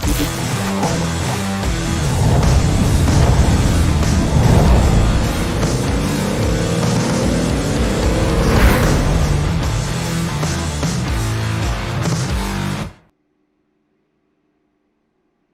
Good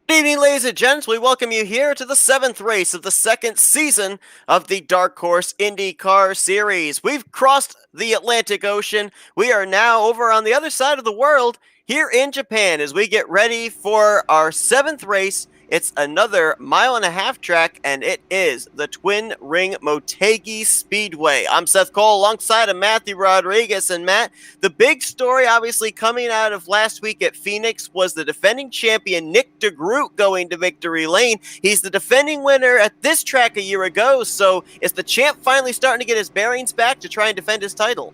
evening, ladies and gents. We welcome you here to the 7th race of the 2nd season of the Dark Horse IndyCar Series. We've crossed the Atlantic Ocean. We are now over on the other side of the world here in Japan as we get ready for our 7th race. It's another 1.5-mile track, and it is the Twin Ring Motegi Speedway. I'm Seth Cole alongside of Matthew Rodriguez. And Matt, the big story obviously coming out of last week at Phoenix was the defending champion Nick DeGroot going to victory lane. He's the defending winner at this track a year ago, so is the champ finally starting to get his bearings back to try and defend his title?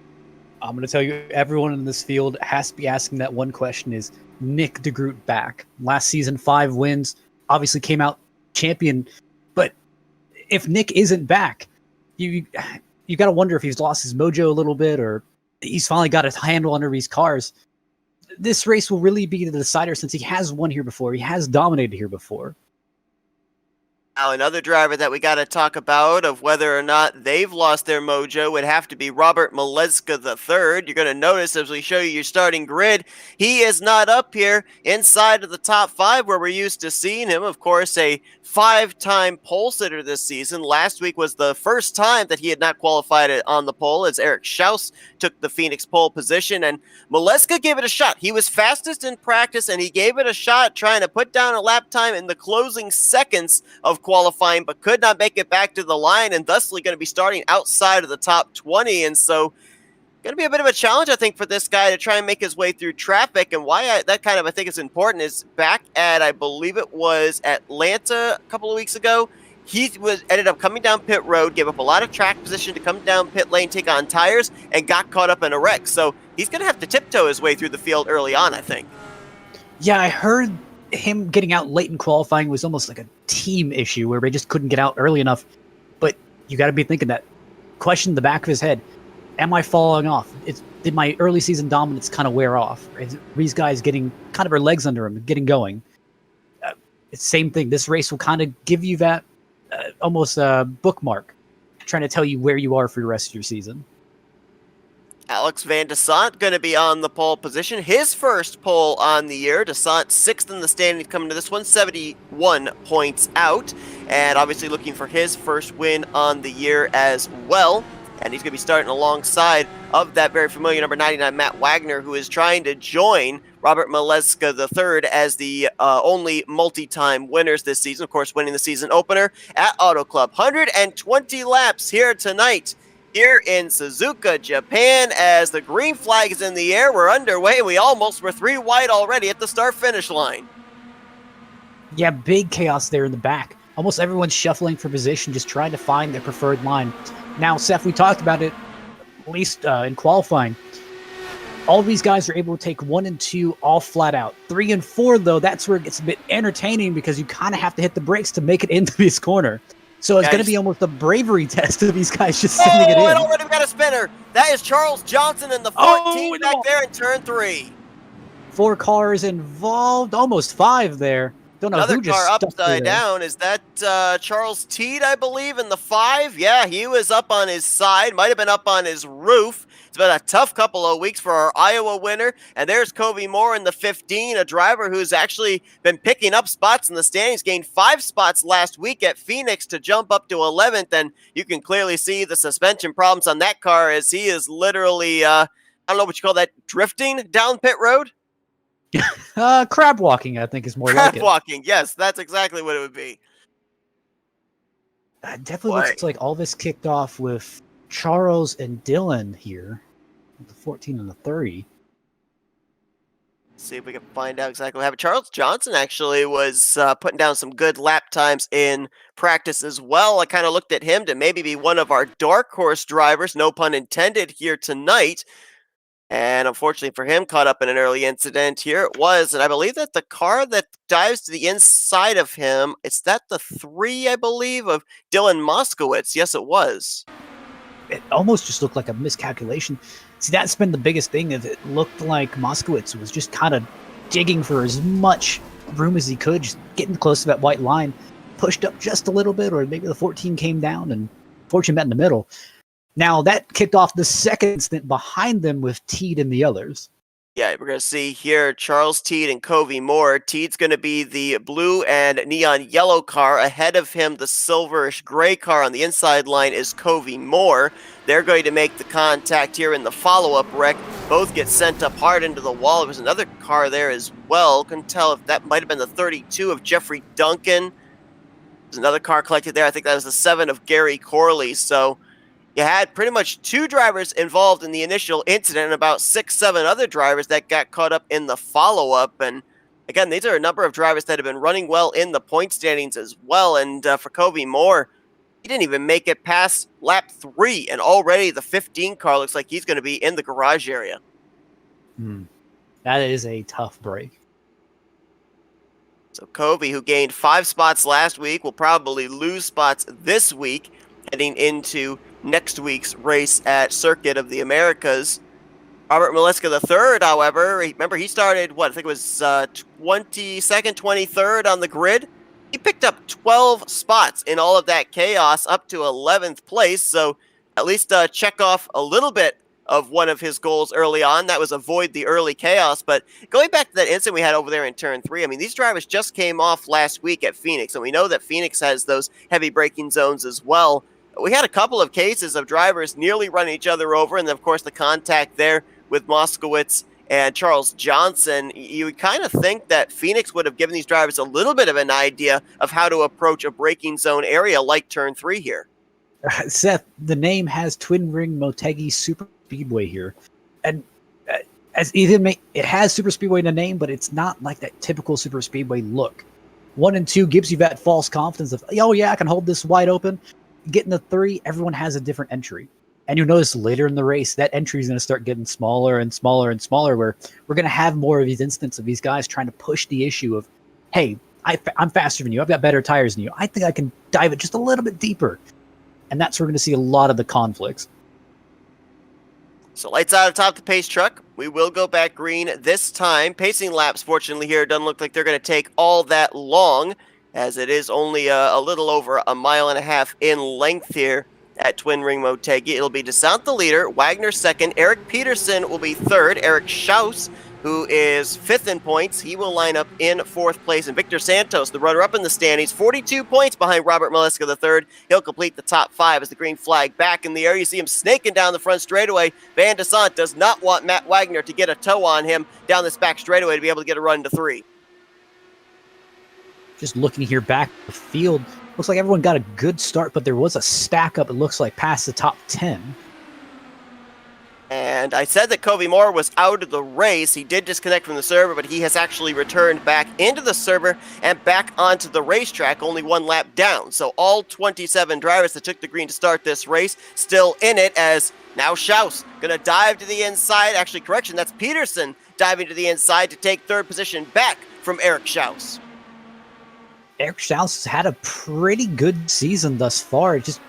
I'm going to tell you, everyone in this field has to be asking that one question: is Nick DeGroot back? Last season, 5 wins. Obviously came out champion, but if Nick isn't back, you got to wonder if he's lost his mojo a little bit, or he's finally got a handle under these cars. This race will really be the decider, since he has won here before. He has dominated here before. Now, another driver that we got to talk about of whether or not they've lost their mojo would have to be Robert Motegi III. You're going to notice as we show you your starting grid, he is not up here inside of the top 5 where we're used to seeing him. Of course, a 5-time pole sitter this season. Last week was the first time that he had not qualified on the pole, as Eric Schaus took the Phoenix pole position, and Motegi gave it a shot. He was fastest in practice, and he gave it a shot trying to put down a lap time in the closing seconds of qualifying, but could not make it back to the line, and thusly going to be starting outside of the top 20. And so going to be a bit of a challenge, I think, for this guy to try and make his way through traffic. And why that kind of, I think, is important is back at, I believe it was Atlanta a couple of weeks ago, he ended up coming down pit road, gave up a lot of track position to come down pit lane, take on tires, and got caught up in a wreck. So he's going to have to tiptoe his way through the field early on, I think. Yeah, I heard him getting out late in qualifying was almost like a team issue where they just couldn't get out early enough. But you got to be thinking that question in the back of his head: am I falling off? Did my early season dominance kind of wear off? Is these guys getting kind of their legs under them, getting going? It's the same thing. This race will kind of give you that almost a bookmark, trying to tell you where you are for the rest of your season. Alex Van Desant going to be on the pole position. His first pole on the year. Desant 6th in the standings coming to this one, 71 points out. And obviously looking for his first win on the year as well. And he's going to be starting alongside of that very familiar number 99, Matt Wagner, who is trying to join Robert Motegi III as the only multi-time winners this season. Of course, winning the season opener at Auto Club. 120 laps here tonight, here in Suzuka, Japan, as the green flag is in the air. We're underway. We almost were 3 wide already at the start-finish line. Yeah, big chaos there in the back. Almost everyone's shuffling for position, just trying to find their preferred line. Now, Seth, we talked about it, at least in qualifying. All these guys are able to take 1 and 2 all flat out. 3 and 4, though, that's where it gets a bit entertaining because you kind of have to hit the brakes to make it into this corner. So it's going to be almost a bravery test of these guys just sending it in. Oh, it already got a spinner. That is Charles Johnson in the 14 back there in turn 3. 4 cars involved, almost 5 there. Don't know Another who just car upside down. Is that Charles Teed, I believe, in the 5? Yeah, he was up on his side. Might have been up on his roof. It's been a tough couple of weeks for our Iowa winner. And there's Covey Moore in the 15, a driver who's actually been picking up spots in the standings. Gained 5 spots last week at Phoenix to jump up to 11th. And you can clearly see the suspension problems on that car as he is literally, I don't know what you call that, drifting down pit road? Crab walking, I think, is more like it. Crab walking, yes, that's exactly what it would be. It definitely looks like all this kicked off with Charles and Dylan here, the 14 and the 30. Let's see if we can find out exactly what happened. Charles Johnson actually was putting down some good lap times in practice as well. I kind of looked at him to maybe be one of our dark horse drivers, no pun intended, here tonight. And unfortunately for him, caught up in an early incident. Here it was, and I believe that the car that dives to the inside of him, it's that the 3, I believe, of Dylan Moskowitz. Yes, it was. It almost just looked like a miscalculation. See, that's been the biggest thing. Is it looked like Moskowitz was just kind of digging for as much room as he could, just getting close to that white line, pushed up just a little bit, or maybe the 14 came down, and fortune met in the middle. Now, that kicked off the second stint behind them with Teed and the others. Yeah, we're going to see here Charles Teed and Covey Moore. Teed's going to be the blue and neon yellow car. Ahead of him, the silverish gray car on the inside line is Covey Moore. They're going to make the contact here in the follow-up wreck. Both get sent up hard into the wall. There was another car there as well. Couldn't tell if that might have been the 32 of Jeffrey Duncan. There's another car collected there. I think that was the 7 of Gary Corley. So you had pretty much 2 drivers involved in the initial incident and about 6, 7 other drivers that got caught up in the follow-up. And again, these are a number of drivers that have been running well in the point standings as well. And for Covey Moore, he didn't even make it past lap 3, and already the 15 car looks like he's going to be in the garage area. That is a tough break. So Covey, who gained 5 spots last week, will probably lose spots this week heading into next week's race at Circuit of the Americas. Robert Maleska III, however, remember he started, I think it was 22nd, 23rd on the grid. He picked up 12 spots in all of that chaos up to 11th place, so at least check off a little bit of one of his goals early on. That was avoid the early chaos. But going back to that incident we had over there in turn 3, I mean, these drivers just came off last week at Phoenix, and we know that Phoenix has those heavy braking zones as well. We had a couple of cases of drivers nearly running each other over, and then, of course, the contact there with Moskowitz and Charles Johnson. You would kind of think that Phoenix would have given these drivers a little bit of an idea of how to approach a braking zone area like turn 3 here. Seth, the name has Twin Ring Motegi Super Speedway here. And as Ethan it has Super Speedway in the name, but it's not like that typical Super Speedway look. 1 and 2 gives you that false confidence of, oh yeah, I can hold this wide open. Getting to 3, everyone has a different entry. And you'll notice later in the race, that entry is going to start getting smaller and smaller and smaller, where we're going to have more of these instances of these guys trying to push the issue of, hey, I'm faster than you. I've got better tires than you. I think I can dive it just a little bit deeper. And that's where we're going to see a lot of the conflicts. So lights out atop the pace truck. We will go back green this time. Pacing laps, fortunately, here doesn't look like they're going to take all that long, as it is only a little over a mile and a half in length here at Twin Ring Motegi. It'll be DeSant the leader, Wagner second, Eric Peterson will be third, Eric Schaus, who is 5th in points, he will line up in 4th place, and Victor Santos, the runner-up in the standings, 42 points behind Robert Maleska III. He'll complete the top 5 as the green flag back in the air. You see him snaking down the front straightaway. Van DeSant does not want Matt Wagner to get a toe on him down this back straightaway to be able to get a run to 3. Just looking here back at the field, looks like everyone got a good start, but there was a stack up, it looks like, past the top 10. And I said that Covey Moore was out of the race. He did disconnect from the server, but he has actually returned back into the server and back onto the racetrack, only 1 lap down. So all 27 drivers that took the green to start this race still in it, as now Schaus going to dive to the inside. Actually, correction, that's Peterson diving to the inside to take 3rd position back from Eric Schaus. Eric Schaus has had a pretty good season thus far. It just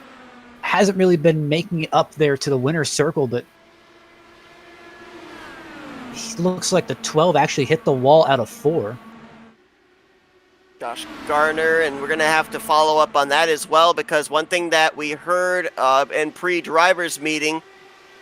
hasn't really been making it up there to the winner's circle, but he looks like the 12 actually hit the wall out of 4. Josh Garner, and we're going to have to follow up on that as well, because one thing that we heard in pre-drivers meeting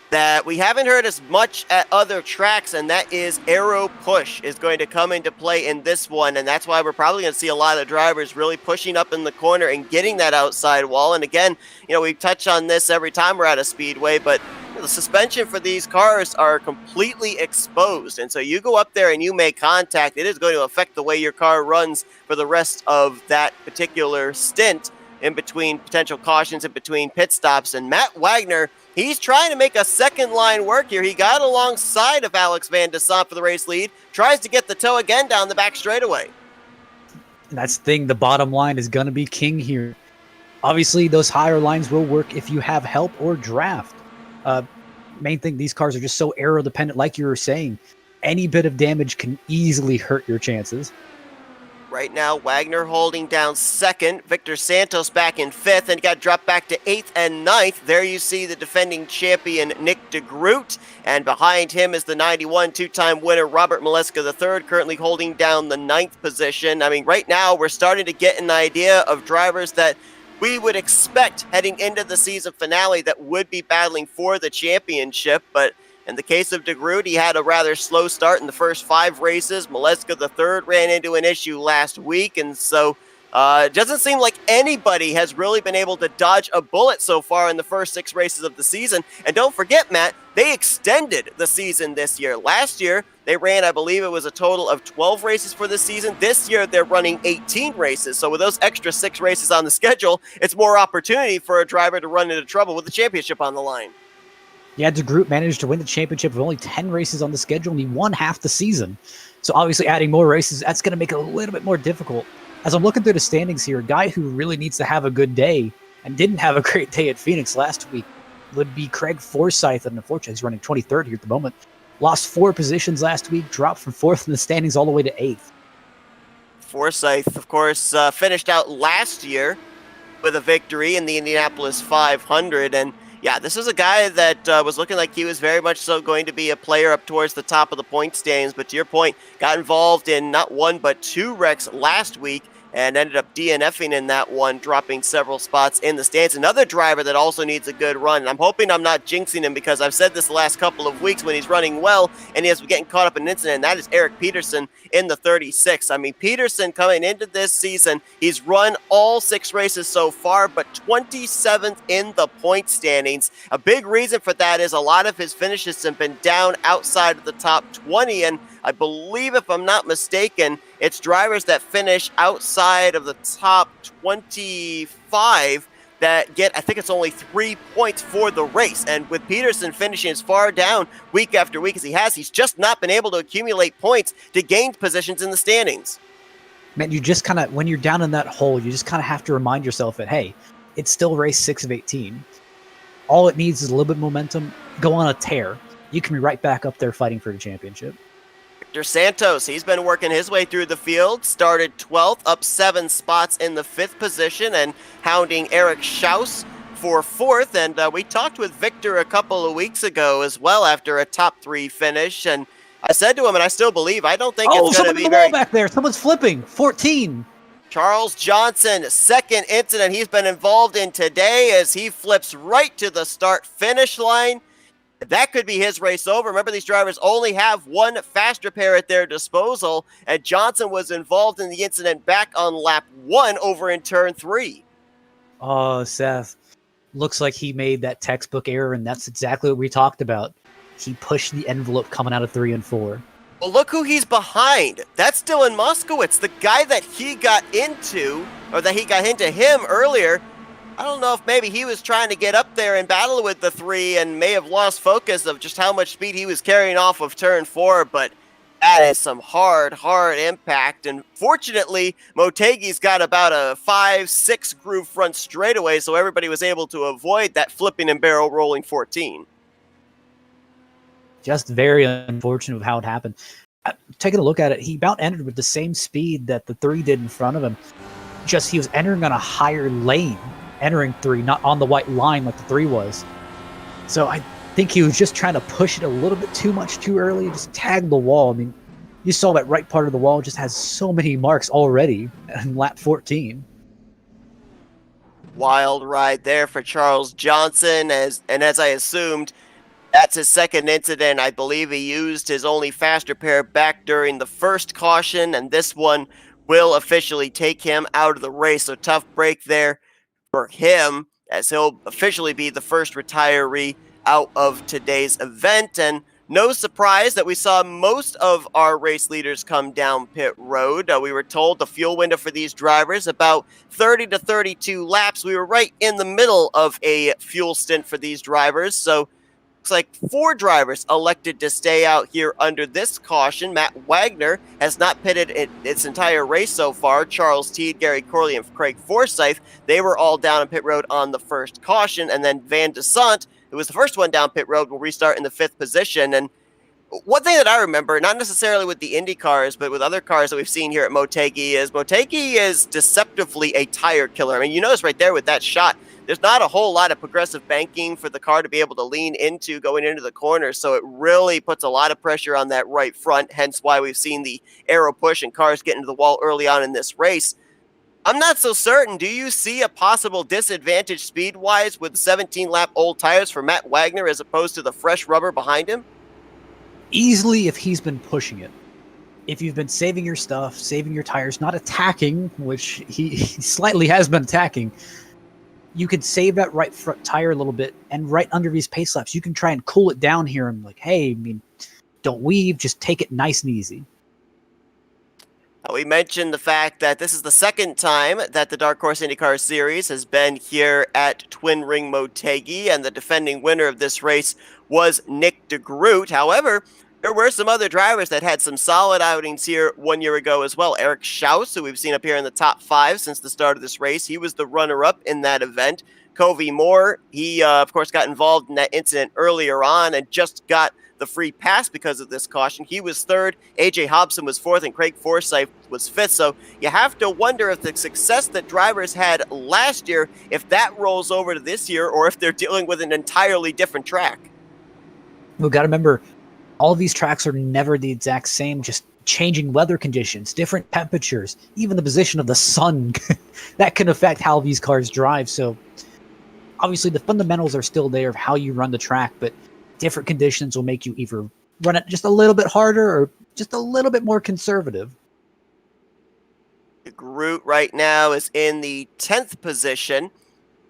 that we haven't heard as much at other tracks, and that is aero push is going to come into play in this one, and that's why we're probably going to see a lot of drivers really pushing up in the corner and getting that outside wall. And again, you know, we touch on this every time we're at a speedway, but the suspension for these cars are completely exposed, and so you go up there and you make contact, it is going to affect the way your car runs for the rest of that particular stint in between potential cautions, in between pit stops. And Matt Wagner, he's trying to make a second line work here. He got alongside of Alex Van DeSant for the race lead, tries to get the toe again down the back straightaway. And that's the thing, the bottom line is going to be king here. Obviously, those higher lines will work if you have help or draft. Main thing, these cars are just so aero dependent, like you were saying. Any bit of damage can easily hurt your chances. Right now, Wagner holding down second. Victor Santos back in fifth and got dropped back to eighth and ninth. There you see the defending champion, Nick DeGroot. And behind him is the 91 two-time winner, Robert Maleska III, currently holding down the ninth position. I mean, right now, we're starting to get an idea of drivers that we would expect heading into the season finale that would be battling for the championship. But in the case of DeGroot, he had a rather slow start in the first 5 races. Maleska III ran into an issue last week, and so it doesn't seem like anybody has really been able to dodge a bullet so far in the first 6 races of the season. And don't forget, Matt, they extended the season this year. Last year, they ran, I believe it was a total of 12 races for the season. This year, they're running 18 races. So with those extra 6 races on the schedule, it's more opportunity for a driver to run into trouble with the championship on the line. Yeah, DeGroot managed to win the championship with only 10 races on the schedule, and he won half the season. So obviously adding more races, that's going to make it a little bit more difficult. As I'm looking through the standings here, a guy who really needs to have a good day and didn't have a great day at Phoenix last week would be Craig Forsyth, and unfortunately he's running 23rd here at the moment. Lost 4 positions last week, dropped from 4th in the standings all the way to 8th. Forsyth, of course, finished out last year with a victory in the Indianapolis 500, and yeah, this is a guy that was looking like he was very much so going to be a player up towards the top of the point standings, but to your point, got involved in not 1 but 2 wrecks last week and ended up DNFing in that one, dropping several spots in the stands. Another driver that also needs a good run, and I'm hoping I'm not jinxing him because I've said this the last couple of weeks when he's running well and he is getting caught up in an incident, and that is Eric Peterson in the 36. I mean, Peterson coming into this season, he's run all 6 races so far, but 27th in the point standings. A big reason for that is a lot of his finishes have been down outside of the top 20, and I believe, if I'm not mistaken, it's drivers that finish outside of the top 25 that get, I think it's only 3 points for the race. And with Peterson finishing as far down week after week as he has, he's just not been able to accumulate points to gain positions in the standings. Man, you just kind of, when you're down in that hole, you just kind of have to remind yourself that, hey, it's still race 6 of 18. All it needs is a little bit of momentum, go on a tear. You can be right back up there fighting for the championship. Victor Santos, he's been working his way through the field, started 12th, up 7 spots in the 5th position, and hounding Eric Schaus for 4th. And we talked with Victor a couple of weeks ago as well after a top 3 finish, and I said to him, and I still believe, I don't think it's going to be very... back there. Someone's flipping. 14. Charles Johnson, second incident he's been involved in today as he flips right to the start-finish line. That could be his race over. Remember, these drivers only have 1 fast repair at their disposal, and Johnson was involved in the incident back on lap 1 over in turn 3. Oh, Seth. Looks like he made that textbook error, and that's exactly what we talked about. He pushed the envelope coming out of 3 and 4. Well, look who he's behind. That's Dylan Moskowitz, the guy that he got into, or that he got into him earlier. I don't know if maybe he was trying to get up there and battle with the 3 and may have lost focus of just how much speed he was carrying off of turn 4, but that is some hard impact. And fortunately, Motegi's got about a 5-6 groove front straightaway, so everybody was able to avoid that flipping and barrel rolling 14. Just very unfortunate of how it happened. Taking a look at it, he about entered with the same speed that the 3 did in front of him. Just he was entering on a higher lane. Entering 3, not on the white line like the 3 was. So I think he was just trying to push it a little bit too much too early, just tag the wall. I mean, you saw that right part of the wall just has so many marks already in lap 14. Wild ride there for Charles Johnson, as I assumed, that's his second incident. I believe he used his only fast repair back during the first caution, and this one will officially take him out of the race. So tough break there for him, as he'll officially be the first retiree out of today's event. And no surprise that we saw most of our race leaders come down pit road. We were told the fuel window for these drivers about 30 to 32 laps. We were right in the middle of a fuel stint for these drivers, so looks like 4 drivers elected to stay out here under this caution. Matt Wagner has not pitted its entire race so far. Charles Teed, Gary Corley, and Craig Forsyth, they were all down on pit road on the first caution. And then Van de Sant, who was the first one down pit road, will restart in the 5th position. And One thing that I remember, not necessarily with the Indy cars, but with other cars that we've seen here at Motegi, is deceptively a tire killer. I mean, you notice right there with that shot, there's not a whole lot of progressive banking for the car to be able to lean into going into the corner, so it really puts a lot of pressure on that right front, hence why we've seen the aero push and cars get into the wall early on in this race. I'm not so certain. Do you see a possible disadvantage speed-wise with 17-lap old tires for Matt Wagner as opposed to the fresh rubber behind him? Easily, if he's been pushing it. If you've been saving your stuff, saving your tires, not attacking, which he slightly has been attacking, you could save that right front tire a little bit, and right under these pace laps, you can try and cool it down here and like, hey, I mean, don't weave, just take it nice and easy. We mentioned the fact that this is the second time that the Dark Horse IndyCar Series has been here at Twin Ring Motegi, and the defending winner of this race was Nick DeGroot. However, there were some other drivers that had some solid outings here 1 year ago as well. Eric Schaus, who we've seen up here in the top 5 since the start of this race, he was the runner-up in that event. Covey Moore, he, of course, got involved in that incident earlier on and just got the free pass because of this caution. He was 3rd, AJ Hobson was 4th, and Craig Forsyth was 5th. So you have to wonder if the success that drivers had last year, if that rolls over to this year, or if they're dealing with an entirely different track. We've got to remember, all of these tracks are never the exact same, just changing weather conditions, different temperatures, even the position of the sun that can affect how these cars drive. So obviously the fundamentals are still there of how you run the track, but different conditions will make you either run it just a little bit harder or just a little bit more conservative. Groot right now is in the 10th position,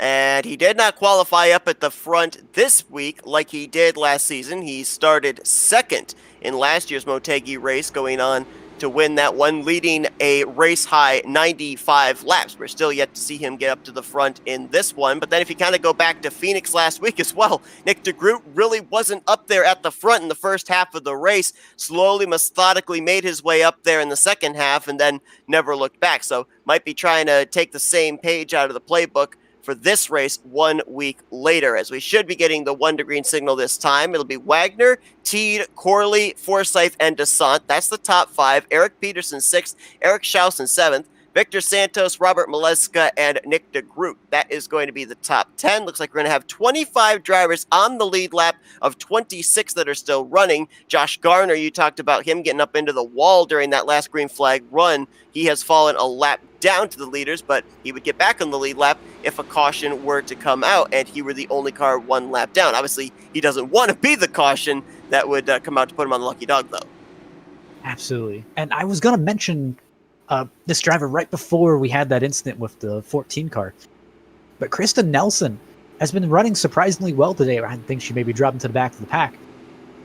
and he did not qualify up at the front this week like he did last season. He started 2nd in last year's Motegi race, going on to win that one, leading a race-high 95 laps. We're still yet to see him get up to the front in this one. But then if you kind of go back to Phoenix last week as well, Nick DeGroot really wasn't up there at the front in the first half of the race, slowly, methodically made his way up there in the second half and then never looked back. So might be trying to take the same page out of the playbook for this race 1 week later, as we should be getting the 1 to green signal this time. It'll be Wagner, Teed, Corley, Forsyth, and Desant. That's the top 5. Eric Peterson 6th, Eric Schaus in 7th, Victor Santos, Robert Maleska, and Nick DeGroot. That is going to be the top 10. Looks like we're going to have 25 drivers on the lead lap of 26 that are still running. Josh Garner, you talked about him getting up into the wall during that last green flag run. He has fallen a lap down to the leaders, but he would get back on the lead lap if a caution were to come out and he were the only car 1 lap down. Obviously, he doesn't want to be the caution that would come out to put him on the lucky dog, though. Absolutely. And I was going to mention this driver right before we had that incident with the 14 car. But Krista Nelson has been running surprisingly well today. I think she maybe dropped into the back of the pack.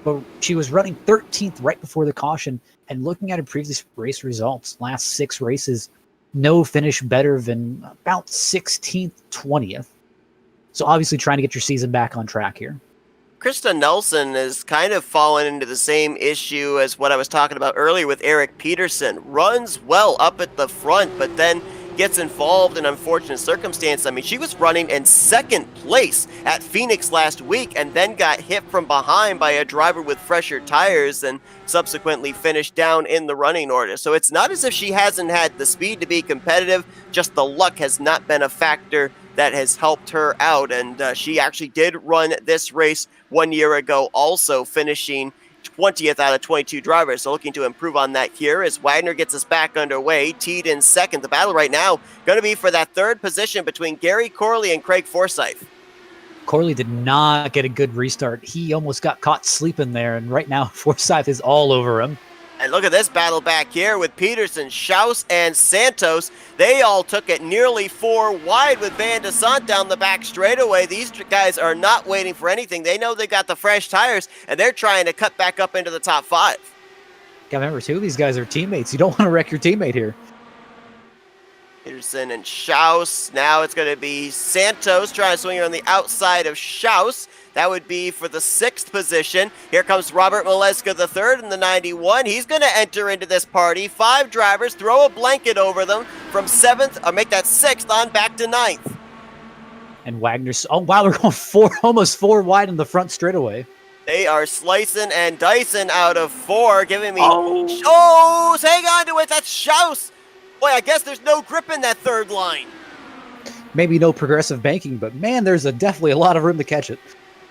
But she was running 13th right before the caution. And looking at her previous race results, last 6 races, no finish better than about 16th, 20th. So obviously trying to get your season back on track here. Krista Nelson has kind of fallen into the same issue as what I was talking about earlier with Eric Peterson. Runs well up at the front, but then gets involved in unfortunate circumstances. I mean, she was running in 2nd place at Phoenix last week and then got hit from behind by a driver with fresher tires and subsequently finished down in the running order. So it's not as if she hasn't had the speed to be competitive, just the luck has not been a factor that has helped her out. And she actually did run this race 1 year ago, also finishing 20th out of 22 drivers. So looking to improve on that here as Wagner gets us back underway. Teed in 2nd. The battle right now going to be for that 3rd position between Gary Corley and Craig Forsyth. Corley did not get a good restart. He almost got caught sleeping there, and right now Forsyth is all over him. And look at this battle back here with Peterson, Schaus, and Santos. They all took it nearly 4 wide with Van Desant down the back straightaway. These guys are not waiting for anything. They know they got the fresh tires, and they're trying to cut back up into the top 5. Gotta remember, too, these guys are teammates. You don't want to wreck your teammate here. Peterson and Schaus. Now it's going to be Santos trying to swing on the outside of Schaus. That would be for the 6th position. Here comes Robert Maleska III in the 91. He's going to enter into this party. 5 drivers, throw a blanket over them from 7th, or make that 6th on back to 9th. And Wagner's, oh wow, we're going almost 4 wide in the front straightaway. They are slicing and dicing out of 4, giving me... Oh! Oh, hang on to it. That's Schaus. Boy, I guess there's no grip in that third line. Maybe no progressive banking, but man, there's definitely a lot of room to catch it.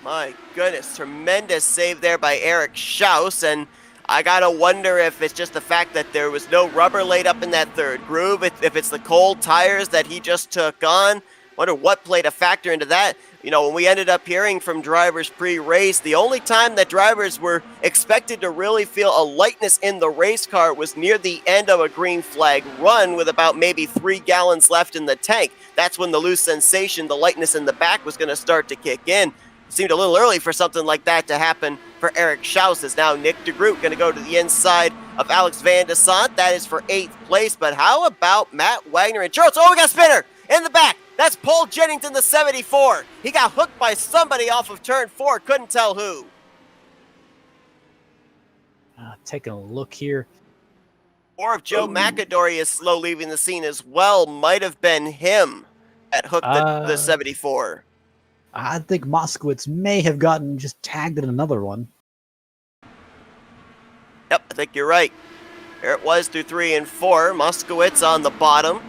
My goodness, tremendous save there by Eric Schaus, and I gotta wonder if it's just the fact that there was no rubber laid up in that third groove, if it's the cold tires that he just took on. Wonder what played a factor into that. You know, when we ended up hearing from drivers pre-race, the only time that drivers were expected to really feel a lightness in the race car was near the end of a green flag run with about maybe 3 gallons left in the tank. That's when the loose sensation, the lightness in the back was going to start to kick in. It seemed a little early for something like that to happen for Eric Schaus. As now Nick de Groot going to go to the inside of Alex Van de Sant. That is for 8th place. But how about Matt Wagner and Charles? Oh, we got a spinner in the back. That's Paul Jennings in the 74. He got hooked by somebody off of turn 4. Couldn't tell who. Taking a look here. Or if Joe McAdory is slow leaving the scene as well, might have been him that hooked the 74. I think Moskowitz may have gotten just tagged in another one. Yep, I think you're right. There it was through 3 and 4. Moskowitz on the bottom.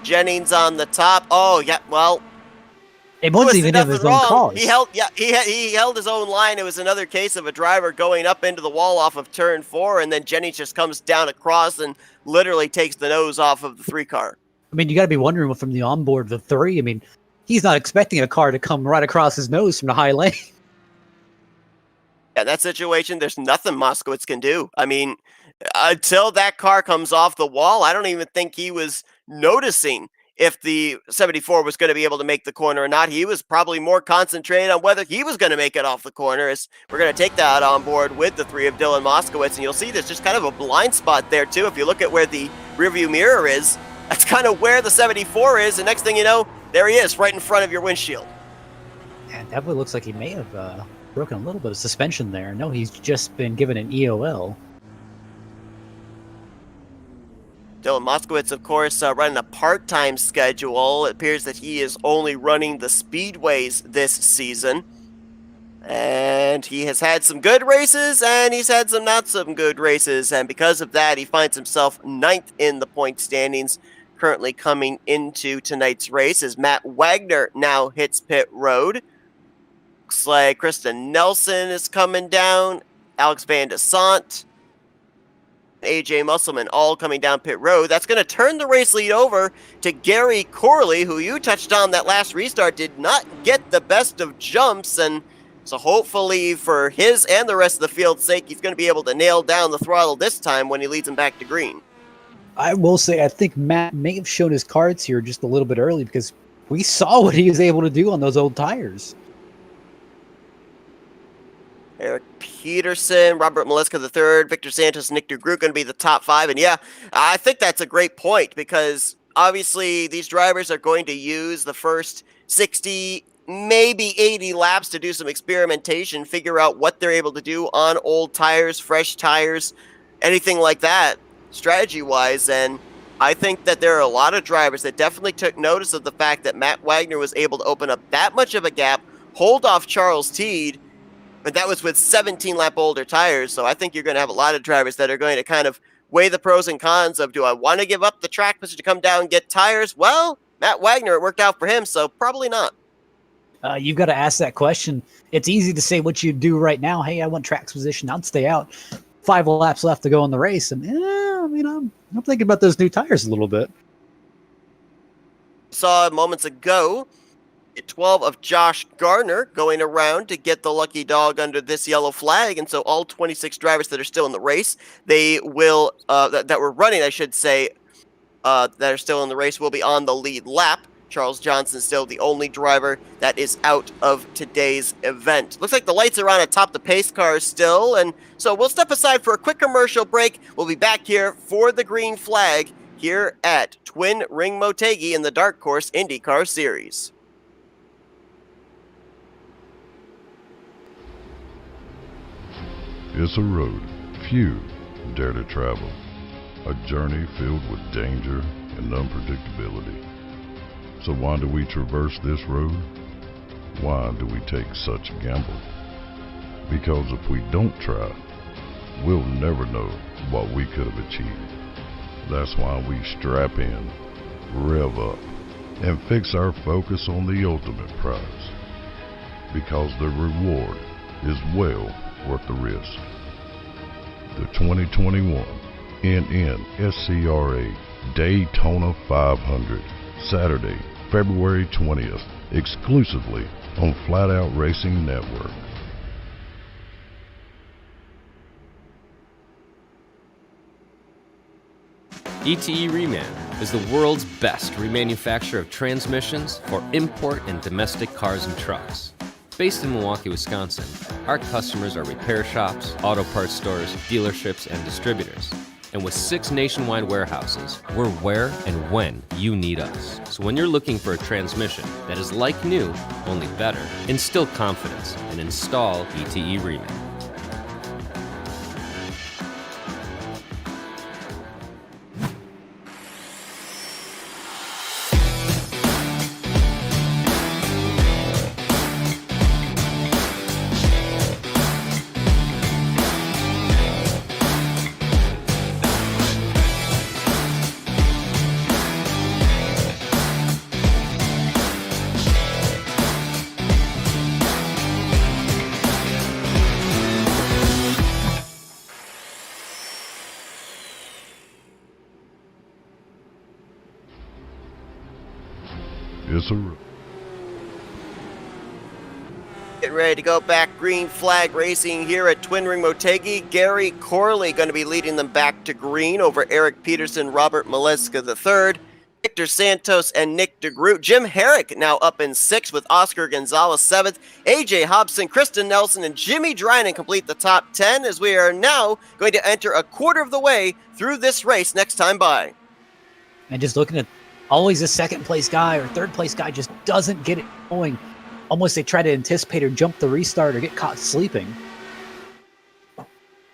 Jennings on the top. Oh, yeah, well. It wasn't even of his own cause. He held his own line. It was another case of a driver going up into the wall off of turn 4, and then Jennings just comes down across and literally takes the nose off of the 3 car. I mean, you got to be wondering from the onboard of the 3. I mean, he's not expecting a car to come right across his nose from the high lane. Yeah, in that situation, there's nothing Moskowitz can do. I mean, until that car comes off the wall, I don't even think he was noticing if the 74 was going to be able to make the corner or not. He was probably more concentrated on whether he was going to make it off the corner. As we're going to take that on board with the 3 of Dylan Moskowitz, and you'll see there's just kind of a blind spot there too. If you look at where the rearview mirror is, that's kind of where the 74 is, and next thing you know, there he is, right in front of your windshield. And definitely looks like he may have broken a little bit of suspension there. No, he's just been given an EOL. Dylan Moskowitz, of course, running a part-time schedule. It appears that he is only running the speedways this season. And he has had some good races, and he's had some not so good races. And because of that, he finds himself 9th in the point standings, currently coming into tonight's race as Matt Wagner now hits pit road. Looks like Kristen Nelson is coming down. Alex Van de Sant, AJ Musselman all coming down pit road. That's going to turn the race lead over to Gary Corley, who you touched on that last restart did not get the best of jumps, and so hopefully for his and the rest of the field's sake, he's going to be able to nail down the throttle this time when he leads him back to green. I will say, I think Matt may have shown his cards here just a little bit early because we saw what he was able to do on those old tires. Eric Peterson, Robert Maleska III, Victor Santos, Nick de Groot going to be the top 5. And yeah, I think that's a great point because obviously these drivers are going to use the first 60, maybe 80 laps to do some experimentation, figure out what they're able to do on old tires, fresh tires, anything like that, strategy-wise. And I think that there are a lot of drivers that definitely took notice of the fact that Matt Wagner was able to open up that much of a gap, hold off Charles Teed, but that was with 17-lap older tires, so I think you're going to have a lot of drivers that are going to kind of weigh the pros and cons of, do I want to give up the track position to come down and get tires? Well, Matt Wagner, it worked out for him, so probably not. You've got to ask that question. It's easy to say what you do right now. Hey, I want track position. I'd stay out. 5 laps left to go in the race, and I mean, I'm thinking about those new tires a little bit. Saw moments ago 12 of Josh Gardner going around to get the lucky dog under this yellow flag, and so all 26 drivers that are still in the race, they will that were running, I should say, that are still in the race will be on the lead lap. Charles Johnson still the only driver that is out of today's event. Looks like the lights are on atop the pace cars still, and so we'll step aside for a quick commercial break. We'll be back here for the green flag here at Twin Ring Motegi in the Dark Horse IndyCar Series. It's a road few dare to travel, a journey filled with danger and unpredictability. So why do we traverse this road? Why do we take such a gamble? Because if we don't try, we'll never know what we could have achieved. That's why we strap in, rev up, and fix our focus on the ultimate prize. Because the reward is well worth the risk. The 2021 NNSCRA Daytona 500, Saturday, February 20th, exclusively on Flat Out Racing Network. ETE Reman is the world's best remanufacturer of transmissions for import and domestic cars and trucks. Based in Milwaukee, Wisconsin, our customers are repair shops, auto parts stores, dealerships, and distributors. And with 6 nationwide warehouses, we're where and when you need us. So when you're looking for a transmission that is like new, only better, instill confidence and install ETE Reman. It's a Getting ready to go back green flag racing here at Twin Ring Motegi. Gary Corley going to be leading them back to green over Eric Peterson, Robert Maleska III, Victor Santos, and Nick DeGroot. Jim Herrick now up in 6th with Oscar Gonzalez 7th. AJ Hobson, Kristen Nelson, and Jimmy Drynan complete the top 10 as we are now going to enter a quarter of the way through this race next time by. And just looking at always a second place guy or third place guy just doesn't get it going. Almost they try to anticipate or jump the restart or get caught sleeping.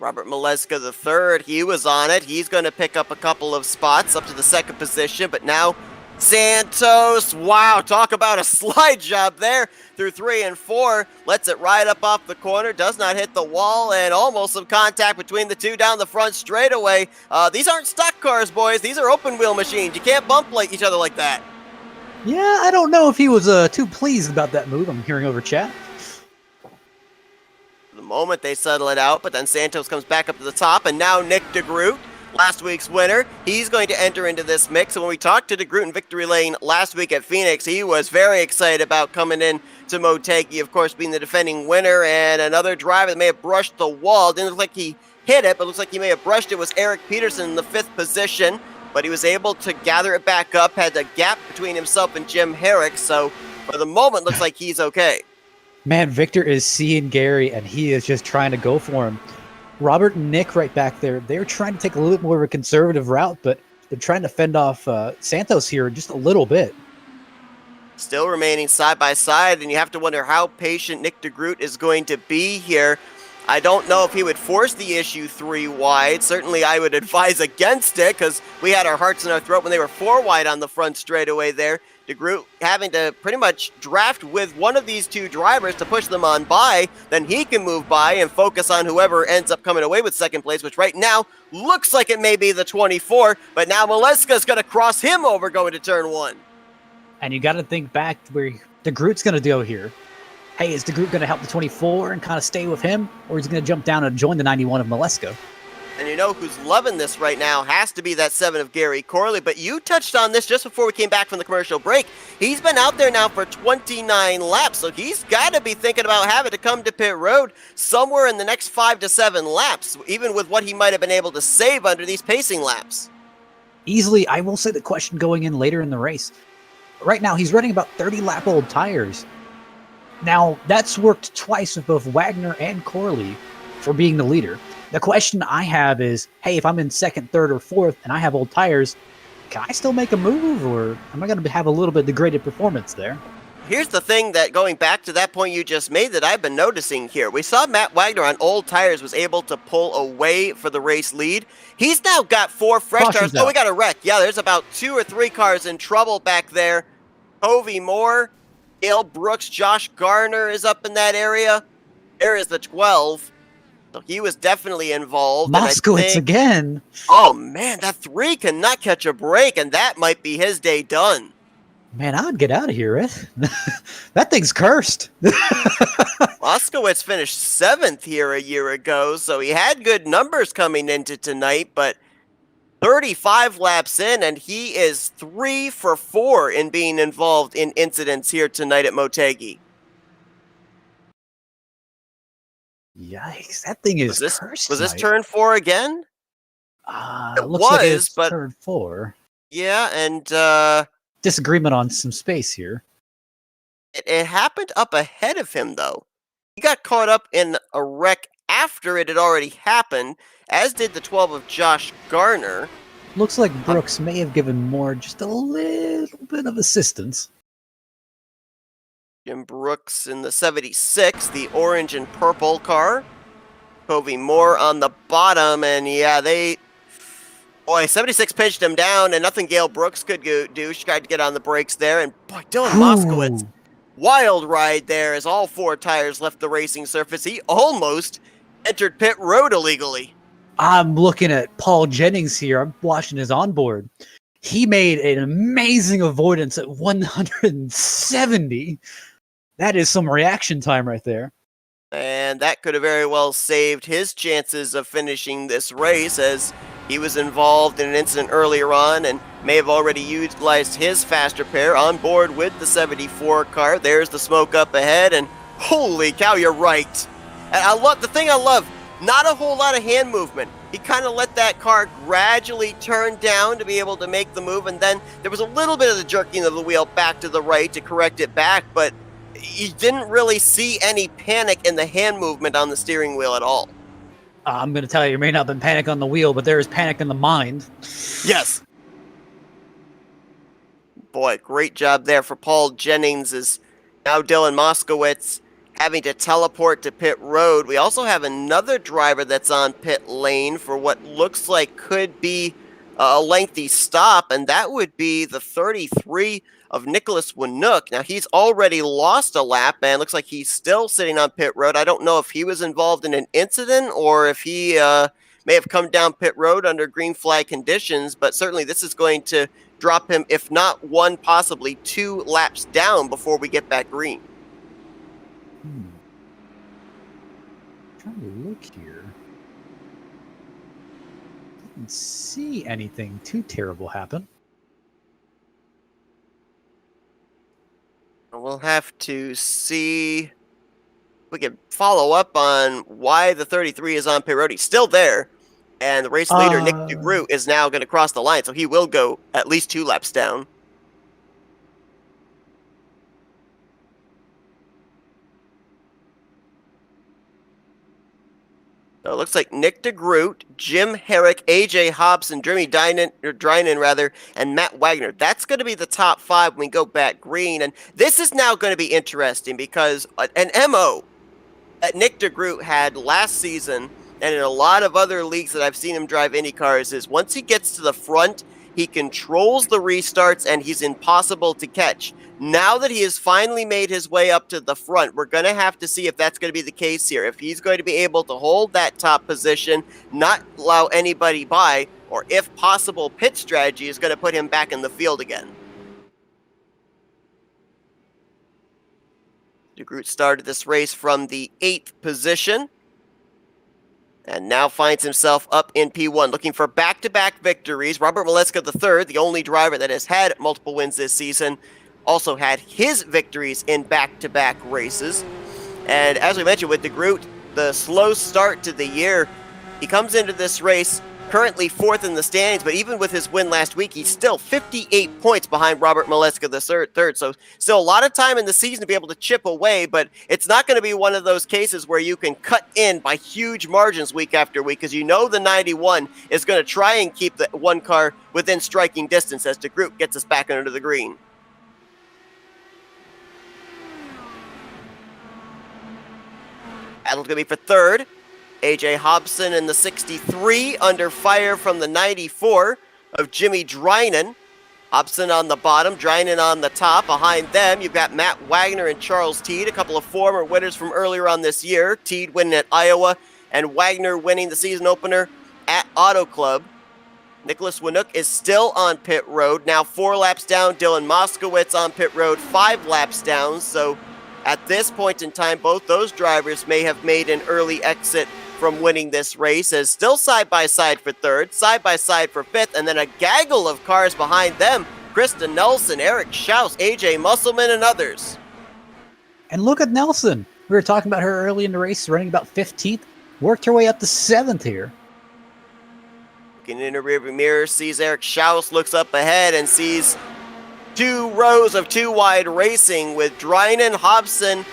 Robert Maleska III, he was on it. He's going to pick up a couple of spots up to the second position, but now Santos, wow, talk about a slide job there through 3 and 4. Lets it right up off the corner, does not hit the wall, and almost some contact between the two down the front straightaway. These aren't stock cars, boys. These are open wheel machines. You can't bump like each other like that. Yeah, I don't know if he was too pleased about that move. I'm hearing over chat. The moment they settle it out, but then Santos comes back up to the top, and now Nick DeGroot, last week's winner, he's going to enter into this mix. And when we talked to DeGroot in Victory Lane last week at Phoenix, he was very excited about coming in to Motegi, of course, being the defending winner. And another driver that may have brushed the wall, didn't look like he hit it, but looks like he may have brushed it, was Eric Peterson in the 5th position. But he was able to gather it back up, had a gap between himself and Jim Herrick, so for the moment, looks like he's okay. Man, Victor is seeing Gary, and he is just trying to go for him. Robert and Nick right back there, they're trying to take a little bit more of a conservative route, but they're trying to fend off Santos here just a little bit. Still remaining side by side, and you have to wonder how patient Nick DeGroot is going to be here. I don't know if he would force the issue 3 wide. Certainly I would advise against it because we had our hearts in our throat when they were 4 wide on the front straightaway there. DeGroot having to pretty much draft with one of these two drivers to push them on by, then he can move by and focus on whoever ends up coming away with second place, which right now looks like it may be the 24, but now Maleska's going to cross him over going to turn 1. And you got to think back to where DeGroot's going to go here. Hey, is DeGroot going to help the 24 and kind of stay with him, or is he going to jump down and join the 91 of Maleska? And you know who's loving this right now has to be that 7 of Gary Corley, but you touched on this just before we came back from the commercial break. He's been out there now for 29 laps, so he's got to be thinking about having to come to pit road somewhere in the next 5 to 7 laps, even with what he might have been able to save under these pacing laps. Easily, I will say the question going in later in the race. Right now, he's running about 30-lap-old tires. Now, that's worked twice with both Wagner and Corley for being the leader. The question I have is, hey, if I'm in 2nd, 3rd, or 4th, and I have old tires, can I still make a move, or am I going to have a little bit degraded performance there? Here's the thing that, going back to that point you just made, that I've been noticing here. We saw Matt Wagner on old tires was able to pull away for the race lead. He's now got 4 fresh tires. Oh, we got a wreck. Yeah, there's about 2 or 3 cars in trouble back there. Hovey Moore, Dale Brooks, Josh Garner is up in that area. There is the 12. So he was definitely involved. And Moskowitz again. Oh man, that 3 cannot catch a break, and that might be his day done. Man, I'd get out of here, Ed. That thing's cursed. Moskowitz finished 7th here a year ago, so he had good numbers coming into tonight, but 35 laps in, and he is 3 for 4 in being involved in incidents here tonight at Motegi. Yikes, that thing is cursed. Was this turn 4 again? It looks like it's but turn 4. Yeah, and disagreement on some space here. It happened up ahead of him, though. He got caught up in a wreck after it had already happened, as did the 12 of Josh Garner. Looks like Brooks may have given Moore just a little bit of assistance. Jim Brooks in the 76, the orange and purple car. Covey Moore on the bottom, and yeah, Boy, 76 pinched him down, and nothing Gail Brooks could do. She tried to get on the brakes there, and boy, Dylan Moskowitz, wild ride there as all 4 tires left the racing surface. He almost entered pit road illegally. I'm looking at Paul Jennings here. I'm watching his onboard. He made an amazing avoidance at 170. That is some reaction time right there. And that could have very well saved his chances of finishing this race, as he was involved in an incident earlier on and may have already utilized his faster pair on board with the 74 car. There's the smoke up ahead, and holy cow, you're right. And the thing I love, not a whole lot of hand movement. He kind of let that car gradually turn down to be able to make the move, and then there was a little bit of the jerking of the wheel back to the right to correct it back, but you didn't really see any panic in the hand movement on the steering wheel at all. I'm going to tell you, there may not have been panic on the wheel, but there is panic in the mind. Yes. Boy, great job there for Paul Jennings, as now Dylan Moskowitz having to teleport to pit road. We also have another driver that's on pit lane for what looks like could be a lengthy stop, and that would be the 33 of Nicholas Winook. Now, he's already lost a lap, and looks like he's still sitting on pit road. I don't know if he was involved in an incident or if he may have come down pit road under green flag conditions, but certainly this is going to drop him, if not 1, possibly 2 laps down before we get back green. Trying to look here. Didn't see anything too terrible happen. We'll have to see if we can follow up on why the 33 is on pit road. He's still there, and the race leader, Nick DeGroot, is now going to cross the line, so he will go at least 2 laps down. So it looks like Nick DeGroot, Jim Herrick, AJ Hobson, Jeremy Drinan, and Matt Wagner. That's going to be the top 5 when we go back green. And this is now going to be interesting because an MO that Nick DeGroot had last season, and in a lot of other leagues that I've seen him drive IndyCars, is once he gets to the front, he controls the restarts and he's impossible to catch. Now that he has finally made his way up to the front, we're going to have to see if that's going to be the case here. If he's going to be able to hold that top position, not allow anybody by, or if possible, pit strategy is going to put him back in the field again. DeGroot started this race from the 8th position, and now finds himself up in P1, looking for back-to-back victories. Robert Maleska III, the only driver that has had multiple wins this season, also had his victories in back-to-back races. And as we mentioned with DeGroot, the slow start to the year, he comes into this race currently 4th in the standings, but even with his win last week, he's still 58 points behind Robert Maleska III. So still a lot of time in the season to be able to chip away, but it's not going to be one of those cases where you can cut in by huge margins week after week, because you know the 91 is going to try and keep the one car within striking distance as DeGroot gets us back under the green. Battle's going to be for 3rd. AJ Hobson in the 63 under fire from the 94 of Jimmy Drinan. Hobson on the bottom, Drinan on the top. Behind them, you've got Matt Wagner and Charles Teed, a couple of former winners from earlier on this year. Teed winning at Iowa, and Wagner winning the season opener at Auto Club. Nicholas Winook is still on pit road. Now 4 laps down. Dylan Moskowitz on pit road, 5 laps down. So at this point in time, both those drivers may have made an early exit from winning this race, as still side-by-side for third, side-by-side for fifth, and then a gaggle of cars behind them. Krista Nelson, Eric Schaus, AJ Musselman, and others. And look at Nelson. We were talking about her early in the race, running about 15th. Worked her way up to 7th here. Looking in the rearview mirror, sees Eric Schaus, looks up ahead and sees 2 rows of 2 wide racing with Drinan, Hobson,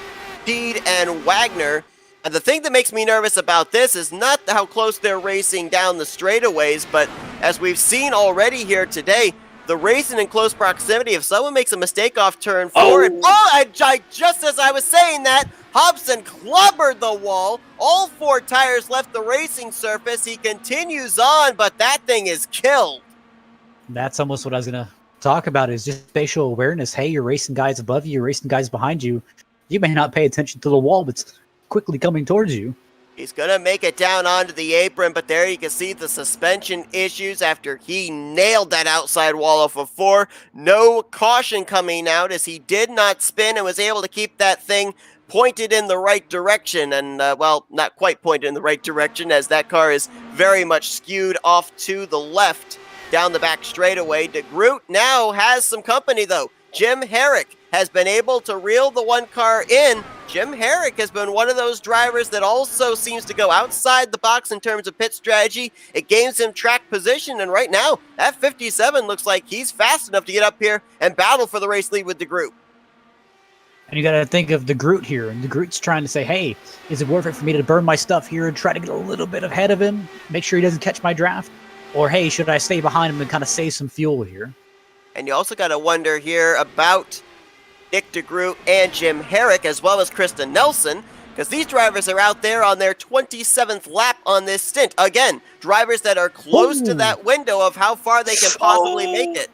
Teed, and Wagner. And the thing that makes me nervous about this is not how close they're racing down the straightaways, but as we've seen already here today, the racing in close proximity. If someone makes a mistake off turn 4, just as I was saying that, Hobson clobbered the wall. All 4 tires left the racing surface. He continues on, but that thing is killed. That's almost what I was going to talk about, is just spatial awareness. Hey, you're racing guys above you, you're racing guys behind you. You may not pay attention to the wall, but it's quickly coming towards you. He's going to make it down onto the apron, but there you can see the suspension issues after he nailed that outside wall off of 4. No caution coming out, as he did not spin and was able to keep that thing pointed in the right direction. And, well, not quite pointed in the right direction, as that car is very much skewed off to the left down the back straightaway. DeGroot now has some company, though. Jim Herrick has been able to reel the 1 car in. Jim Herrick has been one of those drivers that also seems to go outside the box in terms of pit strategy. It gains him track position, and right now, that 57 looks like he's fast enough to get up here and battle for the race lead with DeGroot. And you got to think of DeGroot here, and DeGroot's trying to say, hey, is it worth it for me to burn my stuff here and try to get a little bit ahead of him, make sure he doesn't catch my draft? Or, hey, should I stay behind him and kind of save some fuel here? And you also got to wonder here about Nick DeGroot and Jim Herrick, as well as Krista Nelson, because these drivers are out there on their 27th lap on this stint. Again, drivers that are close to that window of how far they can possibly make it.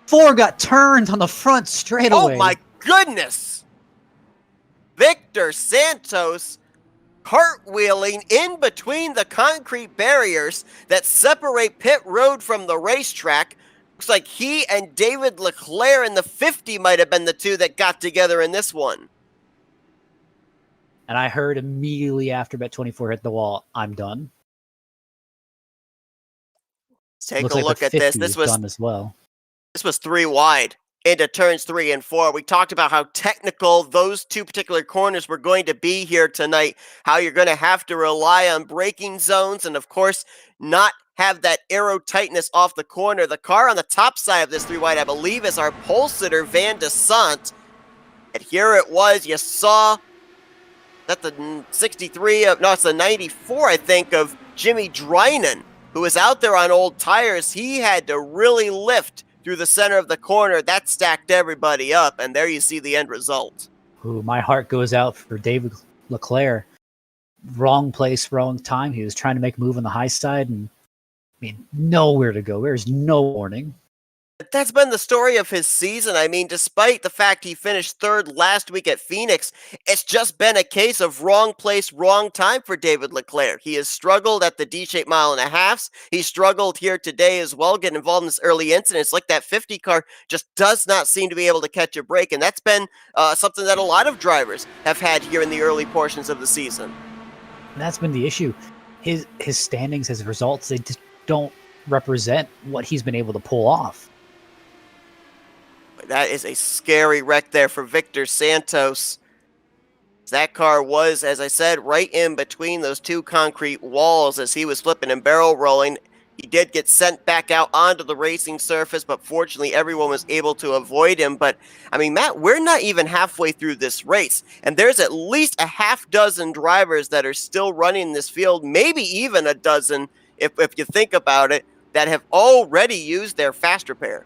4 got turned on the front straightaway. Oh my goodness! Victor Santos cartwheeling in between the concrete barriers that separate pit road from the racetrack. Looks like he and David Leclerc in the 50 might have been the 2 that got together in this one. And I heard immediately after Bet 24 hit the wall, I'm done. Let's take Looks a like look the at this. 50 This is was done as well. This was 3 wide into turns 3 and 4. We talked about how technical those 2 particular corners were going to be here tonight, how you're going to have to rely on braking zones and, of course, not have that aero tightness off the corner. The car on the top side of this 3 wide, I believe, is our pole sitter, Van de Sant. And here it was. You saw that the 63 of, no, it's the 94, I think, of Jimmy Drinan, who was out there on old tires. He had to really lift through the center of the corner. That stacked everybody up, and there you see the end result. Ooh, my heart goes out for David Leclerc. Wrong place, wrong time. He was trying to make a move on the high side, and I mean, nowhere to go. There's no warning. That's been the story of his season. I mean, despite the fact he finished 3rd last week at Phoenix, it's just been a case of wrong place, wrong time for David Leclerc. He has struggled at the D-shaped mile and a halfs. He struggled here today as well, getting involved in this early incidents. Like that 50 car just does not seem to be able to catch a break, and that's been something that a lot of drivers have had here in the early portions of the season. And that's been the issue. His standings, his results, they just don't represent what he's been able to pull off. That is a scary wreck there for Victor Santos. That car was, as I said, right in between those 2 concrete walls as he was flipping and barrel rolling. He did get sent back out onto the racing surface, but fortunately everyone was able to avoid him. But, I mean, Matt, we're not even halfway through this race, and there's at least a half dozen drivers that are still running this field, maybe even a dozen, if you think about it, that have already used their fast repair.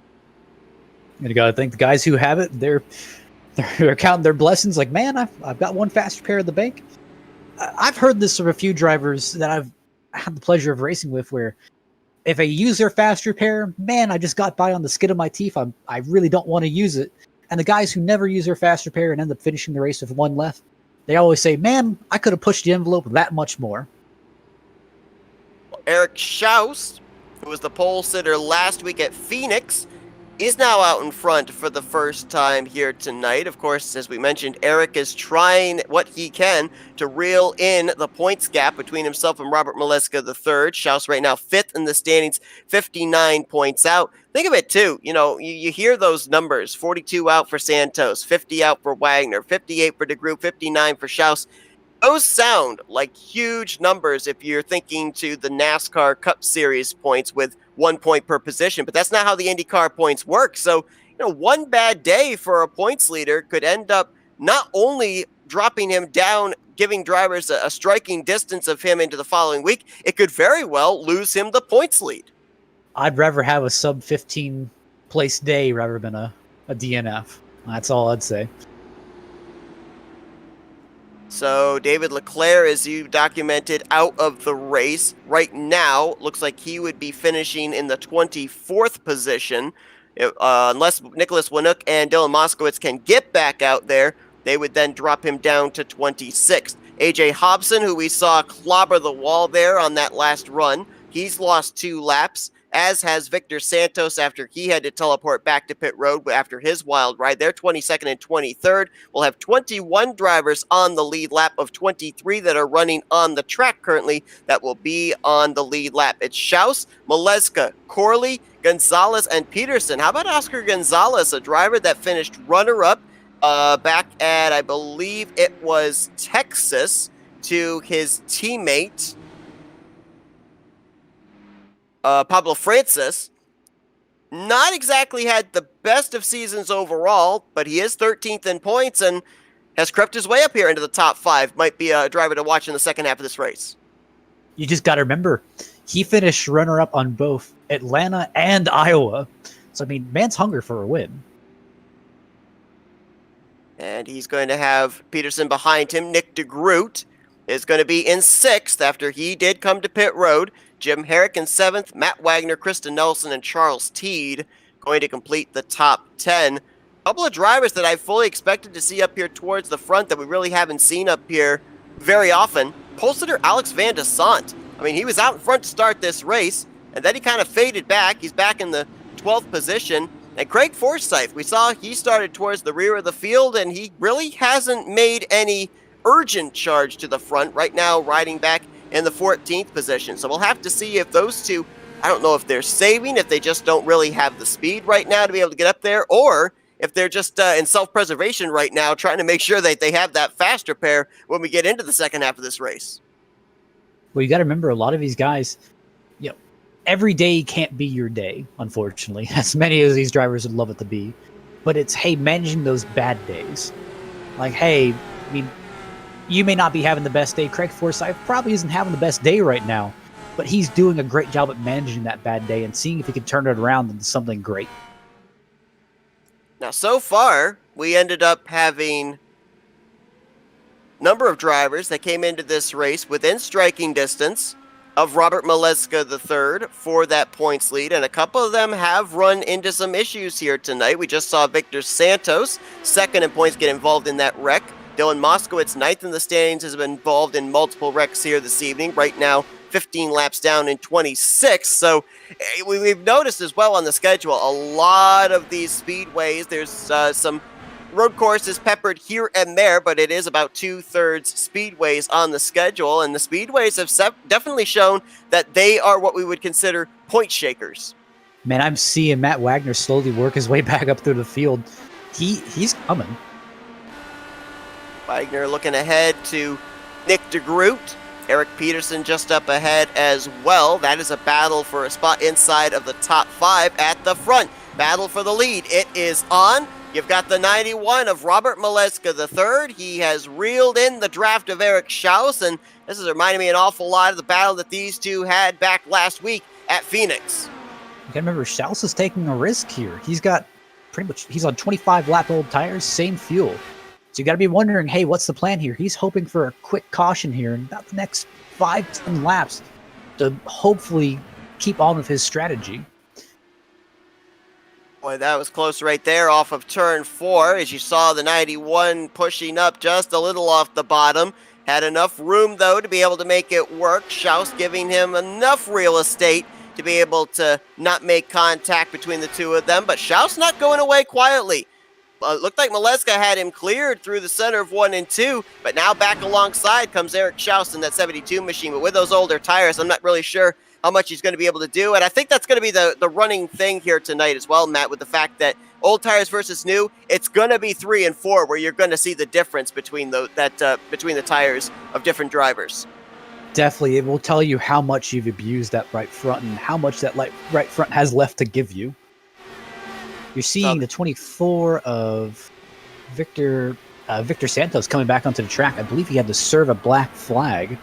You got to think the guys who have it, they're counting their blessings. Like, man, I've got 1 fast repair in the bank. I've heard this from a few drivers that I've had the pleasure of racing with, where if I use their fast repair, man, I just got by on the skin of my teeth. I really don't want to use it. And the guys who never use their fast repair and end up finishing the race with one left, they always say, man, I could have pushed the envelope that much more. Eric Schaus, who was the pole sitter last week at Phoenix, is now out in front for the first time here tonight. Of course, as we mentioned, Eric is trying what he can to reel in the points gap between himself and Robert Maleska III. Schaus right now 5th in the standings, 59 points out. Think of it, too. You hear those numbers, 42 out for Santos, 50 out for Wagner, 58 for DeGroot, 59 for Schaus. Those sound like huge numbers if you're thinking to the NASCAR Cup Series points with 1 point per position, but that's not how the IndyCar points work. So, one bad day for a points leader could end up not only dropping him down, giving drivers a striking distance of him into the following week, it could very well lose him the points lead. I'd rather have a sub 15 place day rather than a DNF. That's all I'd say. So David Leclerc, as you documented, out of the race right now. Looks like he would be finishing in the 24th position. Unless Nicholas Winook and Dylan Moskowitz can get back out there, they would then drop him down to 26th. AJ Hobson, who we saw clobber the wall there on that last run, he's lost 2 laps, as has Victor Santos after he had to teleport back to pit road after his wild ride. They're 22nd and 23rd. We'll have 21 drivers on the lead lap of 23 that are running on the track currently that will be on the lead lap. It's Schaus, Maleska, Corley, Gonzalez, and Peterson. How about Oscar Gonzalez, a driver that finished runner-up back at, I believe it was Texas, to his teammate Pablo Francis. Not exactly had the best of seasons overall, but he is 13th in points and has crept his way up here into the top 5. Might be a driver to watch in the second half of this race. You just got to remember, he finished runner-up on both Atlanta and Iowa. So, man's hungry for a win. And he's going to have Peterson behind him. Nick DeGroot is going to be in 6th after he did come to pit road. Jim Herrick in 7th, Matt Wagner, Kristen Nelson, and Charles Teed going to complete the top 10. A couple of drivers that I fully expected to see up here towards the front that we really haven't seen up here very often. Pole sitter Alex Van de Sant. He was out in front to start this race, and then he kind of faded back. He's back in the 12th position. And Craig Forsyth, we saw he started towards the rear of the field, and he really hasn't made any urgent charge to the front. Right now, riding back in the 14th position. So we'll have to see if those two, I don't know if they're saving, if they just don't really have the speed right now to be able to get up there, or if they're just in self-preservation right now, trying to make sure that they have that fast repair when we get into the second half of this race. Well, you got to remember, a lot of these guys, every day can't be your day, unfortunately, as many of these drivers would love it to be. But it's, hey, managing those bad days. Like, hey, you may not be having the best day. Craig Forsyth probably isn't having the best day right now, but he's doing a great job at managing that bad day and seeing if he can turn it around into something great. Now, so far, we ended up having a number of drivers that came into this race within striking distance of Robert Maleska III for that points lead, and a couple of them have run into some issues here tonight. We just saw Victor Santos, 2nd in points, get involved in that wreck. Dylan Moskowitz, 9th in the standings, has been involved in multiple wrecks here this evening. Right now, 15 laps down in 26th. So we've noticed as well on the schedule, a lot of these speedways, there's some road courses peppered here and there, but it is about 2/3 speedways on the schedule. And the speedways have definitely shown that they are what we would consider point shakers. Man, I'm seeing Matt Wagner slowly work his way back up through the field. He's coming. Wagner looking ahead to Nick DeGroot. Eric Peterson just up ahead as well. That is a battle for a spot inside of the top 5 at the front. Battle for the lead. It is on. You've got the 91 of Robert Maleska III. He has reeled in the draft of Eric Schaus, and this is reminding me an awful lot of the battle that these two had back last week at Phoenix. You gotta remember, Schaus is taking a risk here. He's on 25 lap old tires, same fuel. So you got to be wondering, hey, what's the plan here? He's hoping for a quick caution here in about the next 5-10 laps to hopefully keep on with his strategy. Boy, that was close right there off of turn 4. As you saw, the 91 pushing up just a little off the bottom. Had enough room, though, to be able to make it work. Schaus giving him enough real estate to be able to not make contact between the two of them. But Schaus not going away quietly. It looked like Maleska had him cleared through the center of 1 and 2, but now back alongside comes Eric Schaus in that 72 machine. But with those older tires, I'm not really sure how much he's going to be able to do. And I think that's going to be the running thing here tonight as well, Matt, with the fact that old tires versus new, it's going to be 3 and 4 where you're going to see the difference between between the tires of different drivers. Definitely, it will tell you how much you've abused that right front and how much that right front has left to give you. You're seeing the 24 of Victor Santos coming back onto the track. I believe he had to serve a black flag.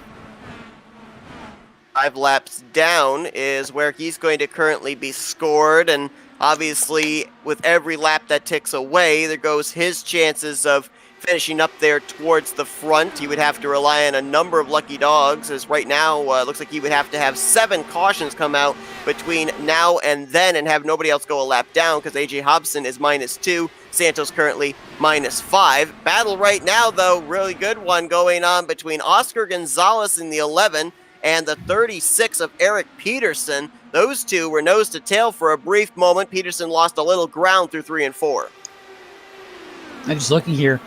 5 laps down is where he's going to currently be scored, and obviously with every lap that ticks away, there goes his chances of finishing up there towards the front. He would have to rely on a number of lucky dogs, as right now it looks like he would have to have 7 cautions come out between now and then and have nobody else go a lap down, because AJ Hobson is -2, Santos currently -5. Battle right now, though, really good one going on between Oscar Gonzalez in the 11 and the 36 of Eric Peterson. Those two were nose to tail for a brief moment. Peterson lost a little ground through 3 and 4. I'm just looking here.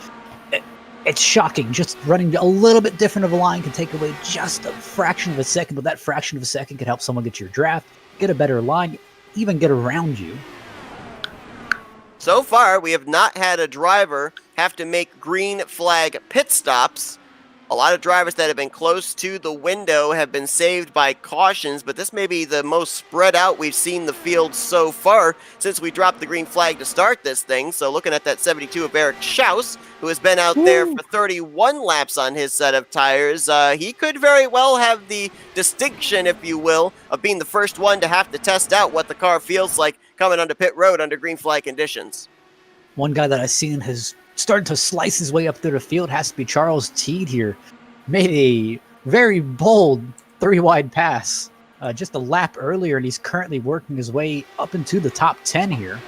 It's shocking. Just running a little bit different of a line can take away just a fraction of a second, but that fraction of a second can help someone get your draft, get a better line, even get around you. So far, we have not had a driver have to make green flag pit stops. A lot of drivers that have been close to the window have been saved by cautions, but this may be the most spread out we've seen the field so far since we dropped the green flag to start this thing. So looking at that 72 of Eric Schaus, who has been out there for 31 laps on his set of tires, he could very well have the distinction, if you will, of being the first one to have to test out what the car feels like coming onto pit road under green flag conditions. One guy that I've seen has started to slice his way up through the field has to be Charles Teed here. Made a very bold 3-wide pass just a lap earlier, and he's currently working his way up into the top 10 here.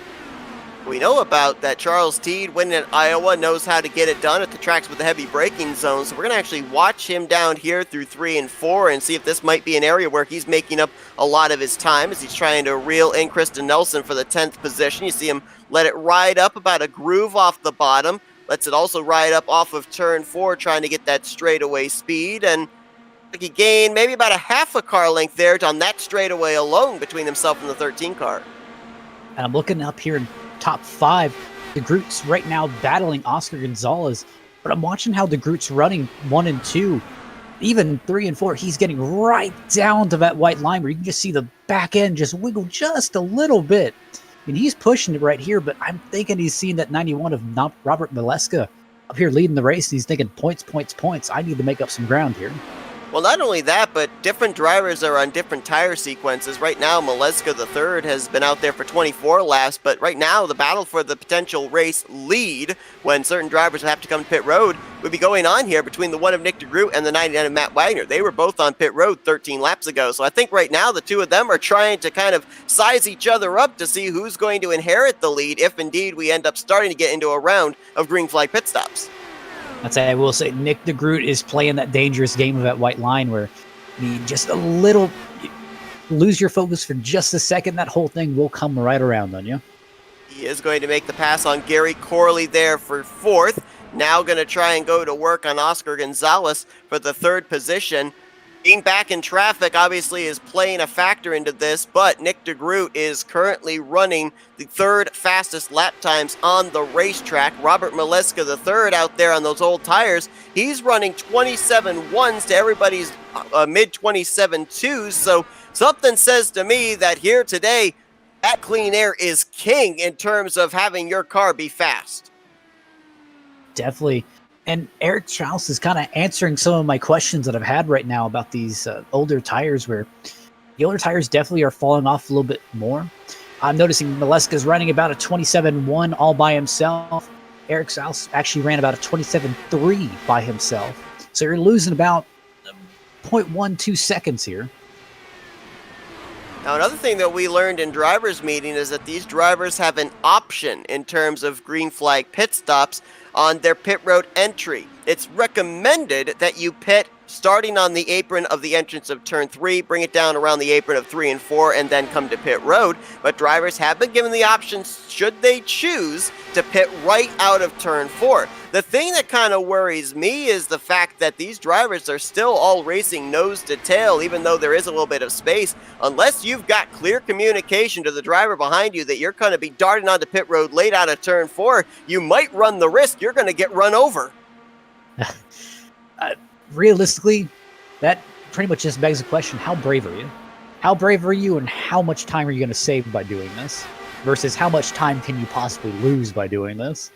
We know about that Charles Teed winning at Iowa, knows how to get it done at the tracks with the heavy braking zone. So we're going to actually watch him down here through 3 and 4 and see if this might be an area where he's making up a lot of his time as he's trying to reel in Kristen Nelson for the 10th position. You see him let it ride up about a groove off the bottom. Lets it also ride up off of turn 4, trying to get that straightaway speed. And he gained maybe about a half a car length there on that straightaway alone between himself and the 13 car. And I'm looking up here in top 5. DeGroot's right now battling Oscar Gonzalez, but I'm watching how DeGroot's running 1 and 2, even 3 and 4. He's getting right down to that white line where you can just see the back end just wiggle just a little bit. I mean, he's pushing it right here, but I'm thinking he's seeing that 91 of Robert Maleska up here leading the race, and he's thinking points. I need to make up some ground here. Well, not only that, but different drivers are on different tire sequences. Right now, Maleska the third has been out there for 24 laps, but right now the battle for the potential race lead, when certain drivers have to come to pit road, would be going on here between the 1 of Nick DeGroot and the 99 of Matt Wagner. They were both on pit road 13 laps ago, so I think right now the two of them are trying to kind of size each other up to see who's going to inherit the lead if indeed we end up starting to get into a round of green flag pit stops. I will say Nick DeGroot is playing that dangerous game of that white line where just a little lose your focus for just a second, that whole thing will come right around on you. He is going to make the pass on Gary Corley there for 4th. Now going to try and go to work on Oscar Gonzalez for the 3rd position. Being back in traffic obviously is playing a factor into this, but Nick DeGroot is currently running the 3rd fastest lap times on the racetrack. Robert Maleska the 3rd out there on those old tires, he's running 27.1s to everybody's mid-27 2s, so something says to me that here today, that clean air is king in terms of having your car be fast. Definitely. And Eric Schaus is kind of answering some of my questions that I've had right now about these older tires, where the older tires definitely are falling off a little bit more. I'm noticing Maleska's running about a 27.1 all by himself. Eric Schaus actually ran about a 27.3 by himself. So you're losing about 0.12 seconds here. Now, another thing that we learned in drivers' meeting is that these drivers have an option in terms of green flag pit stops on their pit road entry. It's recommended that you pit starting on the apron of the entrance of turn 3, bring it down around the apron of 3 and 4, and then come to pit road. But drivers have been given the option, should they choose, to pit right out of turn 4. The thing that kind of worries me is the fact that these drivers are still all racing nose to tail, even though there is a little bit of space. Unless you've got clear communication to the driver behind you that you're going to be darting onto pit road late out of turn 4, you might run the risk you're going to get run over. Realistically, that pretty much just begs the question, how brave are you? How brave are you, and how much time are you going to save by doing this? Versus how much time can you possibly lose by doing this?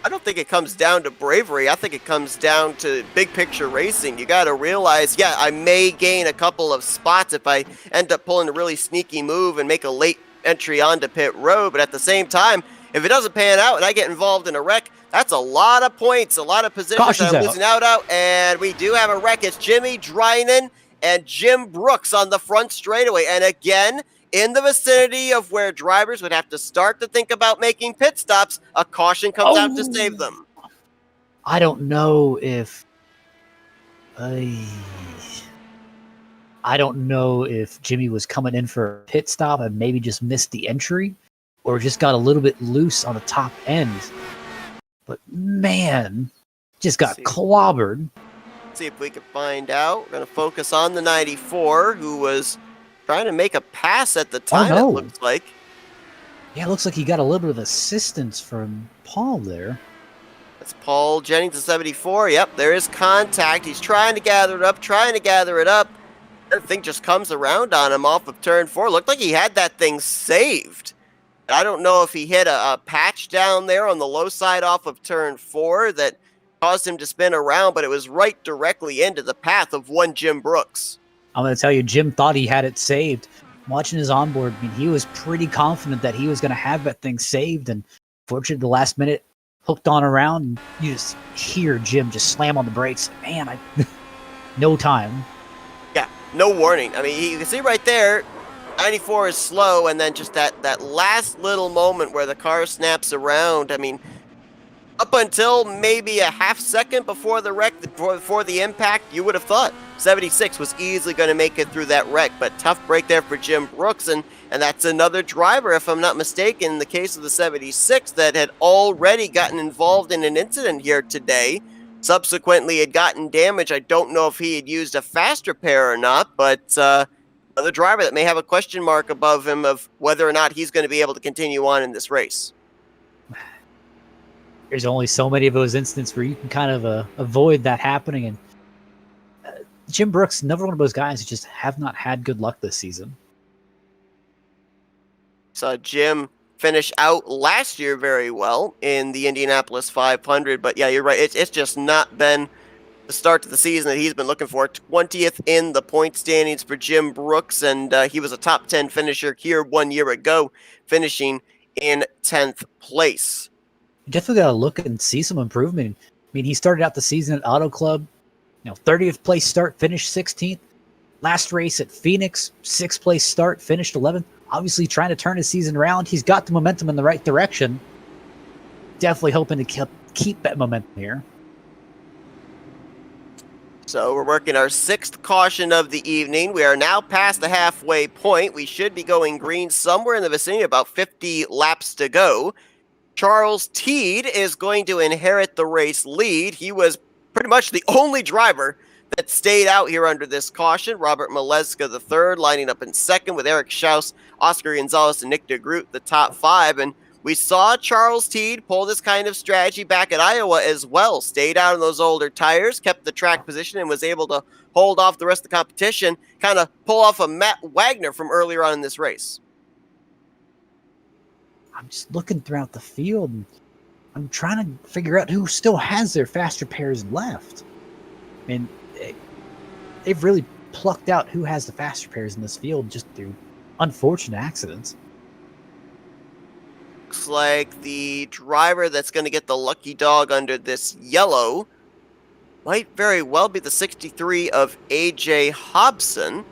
I don't think it comes down to bravery. I think it comes down to big picture racing. You got to realize, yeah, I may gain a couple of spots if I end up pulling a really sneaky move and make a late entry onto pit road. But at the same time, if it doesn't pan out and I get involved in a wreck, that's a lot of points, a lot of positions I'm losing out. And we do have a wreck. It's Jimmy Drynan and Jim Brooks on the front straightaway. And again, in the vicinity of where drivers would have to start to think about making pit stops, a caution comes out to save them. I don't know if... I don't know if Jimmy was coming in for a pit stop and maybe just missed the entry, or just got a little bit loose on the top end. But man, just got clobbered. Let's see if we can find out. We're going to focus on the 94, who was trying to make a pass at the time, it looks like. Yeah, it looks like he got a little bit of assistance from Paul there. That's Paul Jennings, the 74. Yep, there is contact. He's trying to gather it up, The thing just comes around on him off of turn 4. Looked like he had that thing saved. I don't know if he hit a patch down there on the low side off of turn 4 that caused him to spin around, but it was right directly into the path of one Jim Brooks. I'm going to tell you, Jim thought he had it saved. Watching his onboard, I mean, he was pretty confident that he was going to have that thing saved, and fortunately, the last minute, hooked on around, and you just hear Jim just slam on the brakes. Man, no time. Yeah, no warning. I mean, you can see right there, 94 is slow, and then just that last little moment where the car snaps around. I mean, up until maybe a half second before the wreck, before the impact, you would have thought 76 was easily going to make it through that wreck. But tough break there for Jim Brooks, and that's another driver, if I'm not mistaken, in the case of the 76, that had already gotten involved in an incident here today. Subsequently, had gotten damage. I don't know if he had used a fast repair or not, but another driver that may have a question mark above him of whether or not he's going to be able to continue on in this race. There's only so many of those incidents where you can kind of avoid that happening. And Jim Brooks, another one of those guys who just have not had good luck this season. Saw Jim finish out last year very well in the Indianapolis 500. But yeah, you're right. It's just not been the start to the season that he's been looking for. 20th in the point standings for Jim Brooks, and he was a top 10 finisher here 1 year ago, finishing in 10th place. You definitely got to look and see some improvement. I mean, he started out the season at Auto Club, 30th place start, finished 16th. Last race at Phoenix, 6th place start, finished 11th. Obviously trying to turn his season around. He's got the momentum in the right direction. Definitely hoping to keep that momentum here. So we're working our 6th caution of the evening. We are now past the halfway point. We should be going green somewhere in the vicinity, about 50 laps to go. Charles Teed is going to inherit the race lead. He was pretty much the only driver that stayed out here under this caution. Robert Maleska III lining up in 2nd with Eric Schaus, Oscar Gonzalez, and Nick DeGroot, the top 5. And we saw Charles Teed pull this kind of strategy back at Iowa as well. Stayed out on those older tires, kept the track position, and was able to hold off the rest of the competition, kind of pull off a Matt Wagner from earlier on in this race. I'm just looking throughout the field, and I'm trying to figure out who still has their fast repairs left. I mean, they've really plucked out who has the fast repairs in this field just through unfortunate accidents. Looks like the driver that's going to get the lucky dog under this yellow might very well be the 63 of A.J. Hobson.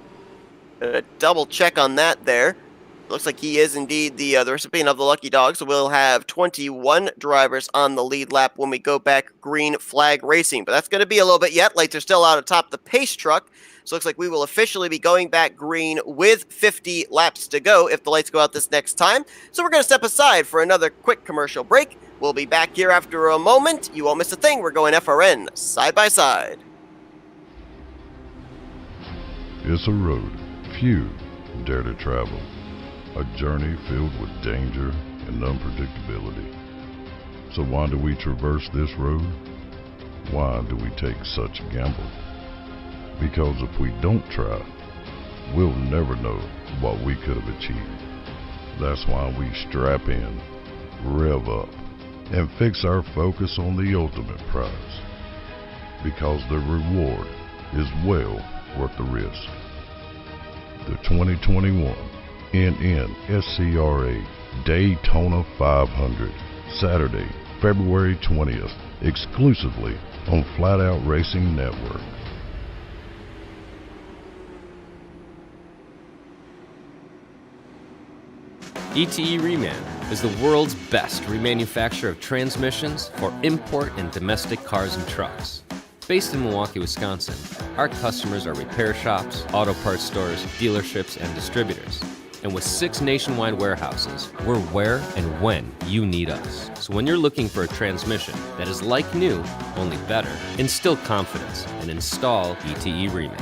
Double check on that there. Looks like he is indeed the recipient of the lucky dog, so we'll have 21 drivers on the lead lap when we go back green flag racing. But that's going to be a little bit yet. Lights are still out atop the pace truck, so it looks like we will officially be going back green with 50 laps to go if the lights go out this next time. So we're going to step aside for another quick commercial break. We'll be back here after a moment. You won't miss a thing. We're going FRN side by side. It's a road few dare to travel. A journey filled with danger and unpredictability. So why do we traverse this road? Why do we take such a gamble? Because if we don't try, we'll never know what we could have achieved. That's why we strap in, rev up, and fix our focus on the ultimate prize. Because the reward is well worth the risk. The 2021 NNSCRA Daytona 500, Saturday, February 20th, exclusively on Flat Out Racing Network. ETE Reman is the world's best remanufacturer of transmissions for import and domestic cars and trucks. Based in Milwaukee, Wisconsin, our customers are repair shops, auto parts stores, dealerships, and distributors. And with 6 nationwide warehouses, we're where and when you need us. So when you're looking for a transmission that is like new, only better, instill confidence and install ETE Reman.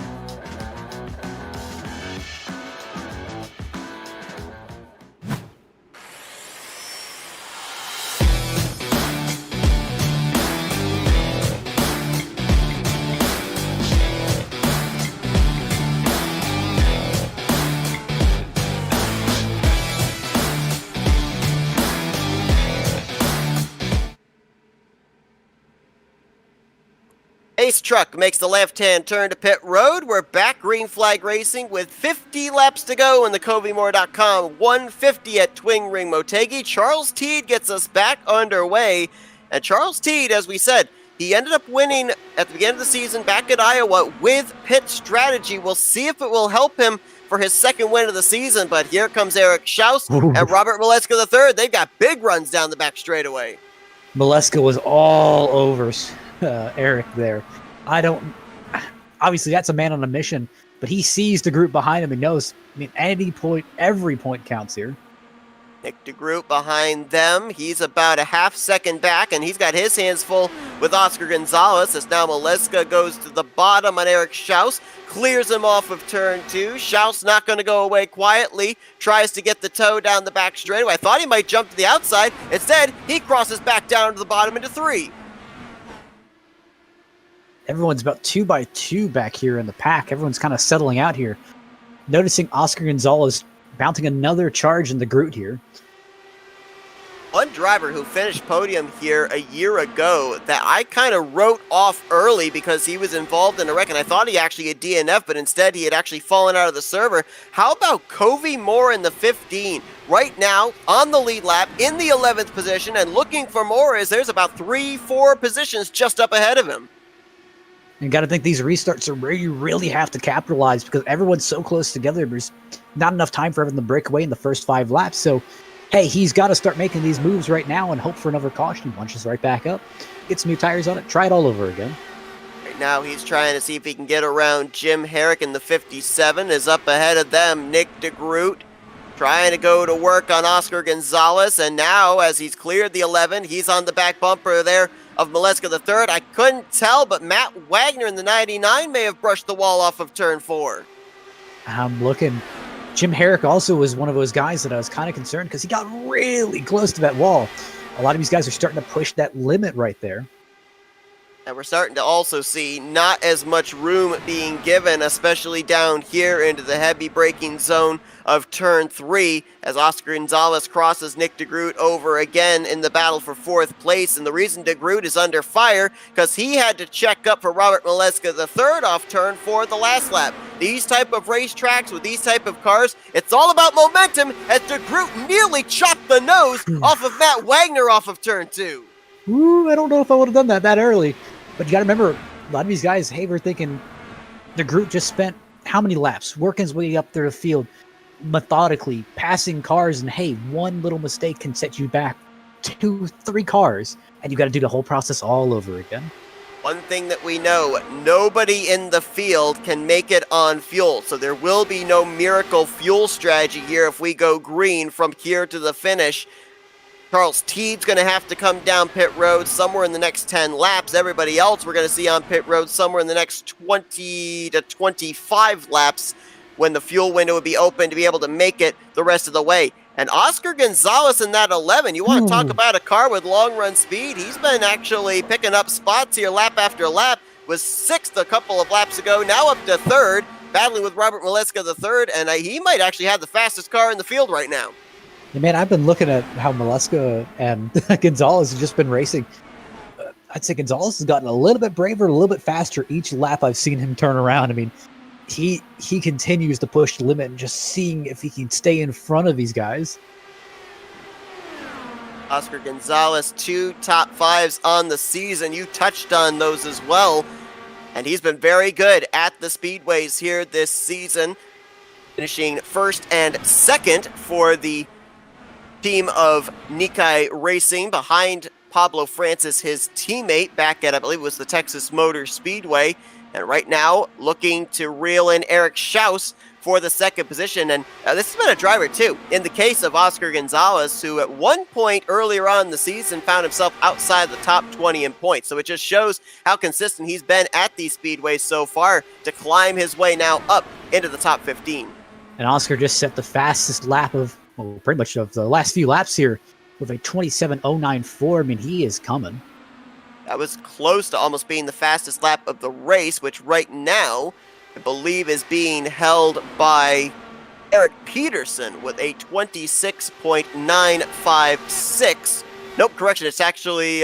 Ace Truck makes the left-hand turn to pit road. We're back green flag racing with 50 laps to go in the Covymore.com 150 at Twin Ring Motegi. Charles Teed gets us back underway. And Charles Teed, as we said, he ended up winning at the beginning of the season back at Iowa with pit strategy. We'll see if it will help him for his second win of the season. But here comes Eric Schaus and Robert Maleska III. They've got big runs down the back straightaway. Maleska was all over Eric there. Obviously that's a man on a mission, but he sees the group behind him and knows, every point counts here. Nick DeGroot behind them. He's about a half second back, and he's got his hands full with Oscar Gonzalez as now Maleska goes to the bottom on Eric Schaus, clears him off of turn 2. Schaus not going to go away quietly, tries to get the toe down the back straightaway. I thought he might jump to the outside. Instead, he crosses back down to the bottom into 3. Everyone's about 2 by 2 back here in the pack. Everyone's kind of settling out here. Noticing Oscar Gonzalez mounting another charge in the Groot here. One driver who finished podium here a year ago that I kind of wrote off early because he was involved in a wreck, and I thought he actually had DNF, but instead he had actually fallen out of the server. How about Covey Moore in the 15? Right now, on the lead lap, in the 11th position, and looking for more as there's about 3-4 positions just up ahead of him. And got to think these restarts are where you really have to capitalize because everyone's so close together. There's not enough time for everyone to break away in the first 5 laps. So, hey, he's got to start making these moves right now and hope for another caution. He bunches right back up, gets new tires on it, try it all over again. Right now he's trying to see if he can get around Jim Herrick in the 57. Is up ahead of them, Nick DeGroot. Trying to go to work on Oscar Gonzalez, and now as he's cleared the 11, he's on the back bumper there of Maleska III. I couldn't tell, but Matt Wagner in the 99 may have brushed the wall off of turn 4. I'm looking. Jim Herrick also was one of those guys that I was kind of concerned because he got really close to that wall. A lot of these guys are starting to push that limit right there. And we're starting to also see not as much room being given, especially down here into the heavy braking zone of turn 3 as Oscar Gonzalez crosses Nick DeGroot over again in the battle for 4th place. And the reason DeGroot is under fire because he had to check up for Robert Maleska III off turn 4 at the last lap. These type of racetracks with these type of cars, it's all about momentum as DeGroot nearly chopped the nose off of Matt Wagner off of turn 2. Ooh, I don't know if I would have done that early. But you got to remember, a lot of these guys, hey, we're thinking DeGroot just spent how many laps, working his way up through the field, methodically passing cars, and hey, one little mistake can set you back 2, 3 cars, and you got to do the whole process all over again. One thing that we know, nobody in the field can make it on fuel, so there will be no miracle fuel strategy here if we go green from here to the finish. Charles Teed's going to have to come down pit road somewhere in the next 10 laps. Everybody else we're going to see on pit road somewhere in the next 20 to 25 laps when the fuel window would be open to be able to make it the rest of the way. And Oscar Gonzalez in that 11, you want to talk about a car with long run speed? He's been actually picking up spots here lap after lap. Was 6th a couple of laps ago, now up to 3rd, battling with Robert Maleska the 3rd, and he might actually have the fastest car in the field right now. Yeah, man, I've been looking at how Maleska and Gonzalez have just been racing. I'd say Gonzalez has gotten a little bit braver, a little bit faster each lap I've seen him turn around. I mean, he continues to push the limit and just seeing if he can stay in front of these guys. Oscar Gonzalez, 2 top 5s on the season. You touched on those as well. And he's been very good at the speedways here this season, finishing 1st and 2nd for the team of Nikkei Racing behind Pablo Francis, his teammate, back at, I believe it was the Texas Motor Speedway. And right now, looking to reel in Eric Schaus for the 2nd position. And this has been a driver, too. In the case of Oscar Gonzalez, who at one point earlier on in the season found himself outside the top 20 in points. So it just shows how consistent he's been at these speedways so far to climb his way now up into the top 15. And Oscar just set the fastest lap of, well, pretty much of the last few laps here with a 27.094. I mean, he is coming. That was close to almost being the fastest lap of the race, which right now, I believe, is being held by Eric Peterson with a 26.956. Nope, correction, it's actually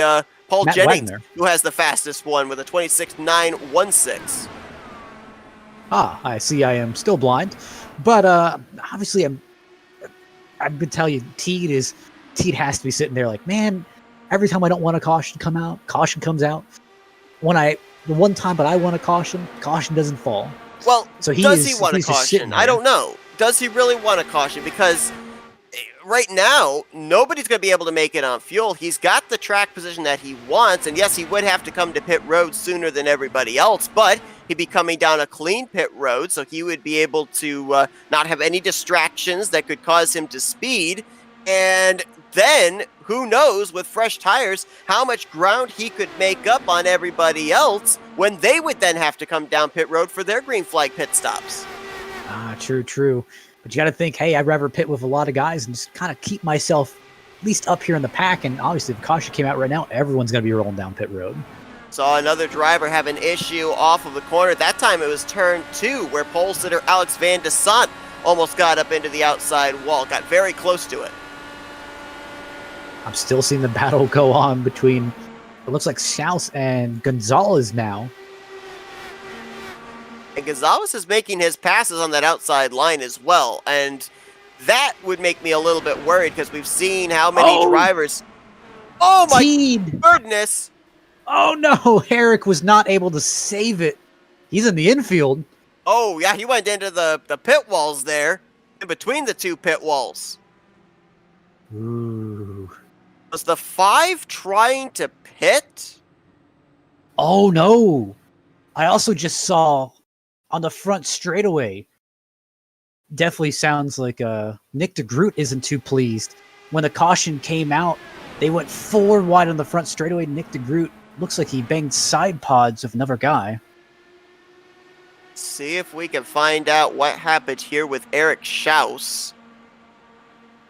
Paul Matt Jennings Wagner, who has the fastest one with a 26.916. Ah, I see I am still blind. But obviously, I've been telling you, Teed has to be sitting there like, man, every time I don't want a caution come out, caution comes out. The one time that I want a caution doesn't fall. Well, so does he want a caution? I don't know. Does he really want a caution? Because right now, nobody's going to be able to make it on fuel. He's got the track position that he wants, and yes, he would have to come to pit road sooner than everybody else, but he'd be coming down a clean pit road, so he would be able to not have any distractions that could cause him to speed, and then, who knows, with fresh tires, how much ground he could make up on everybody else when they would then have to come down pit road for their green flag pit stops. Ah, true. But you got to think, hey, I'd rather pit with a lot of guys and just kind of keep myself at least up here in the pack. And obviously, if caution came out right now, everyone's going to be rolling down pit road. Saw another driver have an issue off of the corner. That time it was turn 2, where pole sitter Alex Van de Sant almost got up into the outside wall. Got very close to it. I'm still seeing the battle go on between, it looks like Schaus and Gonzalez now. And Gonzalez is making his passes on that outside line as well. And that would make me a little bit worried because we've seen how many drivers... Oh my Teed. goodness! Oh no, Eric was not able to save it. He's in the infield. Oh yeah, he went into the pit walls there, in between the 2 pit walls. Ooh. Was the 5 trying to pit? Oh no. I also just saw on the front straightaway. Definitely sounds like Nick DeGroot isn't too pleased. When the caution came out, they went 4 wide on the front straightaway. Nick DeGroot looks like he banged side pods of another guy. See if we can find out what happened here with Eric Schaus.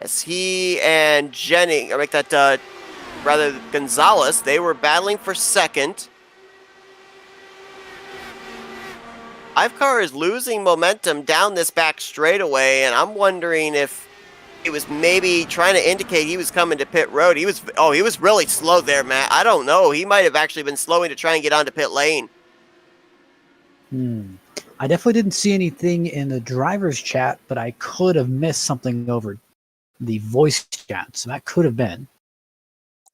As he and Gonzalez, they were battling for 2nd. Ivecar is losing momentum down this back straightaway, and I'm wondering if he was maybe trying to indicate he was coming to pit road. He was really slow there, Matt. I don't know. He might have actually been slowing to try and get onto pit lane. I definitely didn't see anything in the driver's chat, but I could have missed something over the voice chat, so that could have been.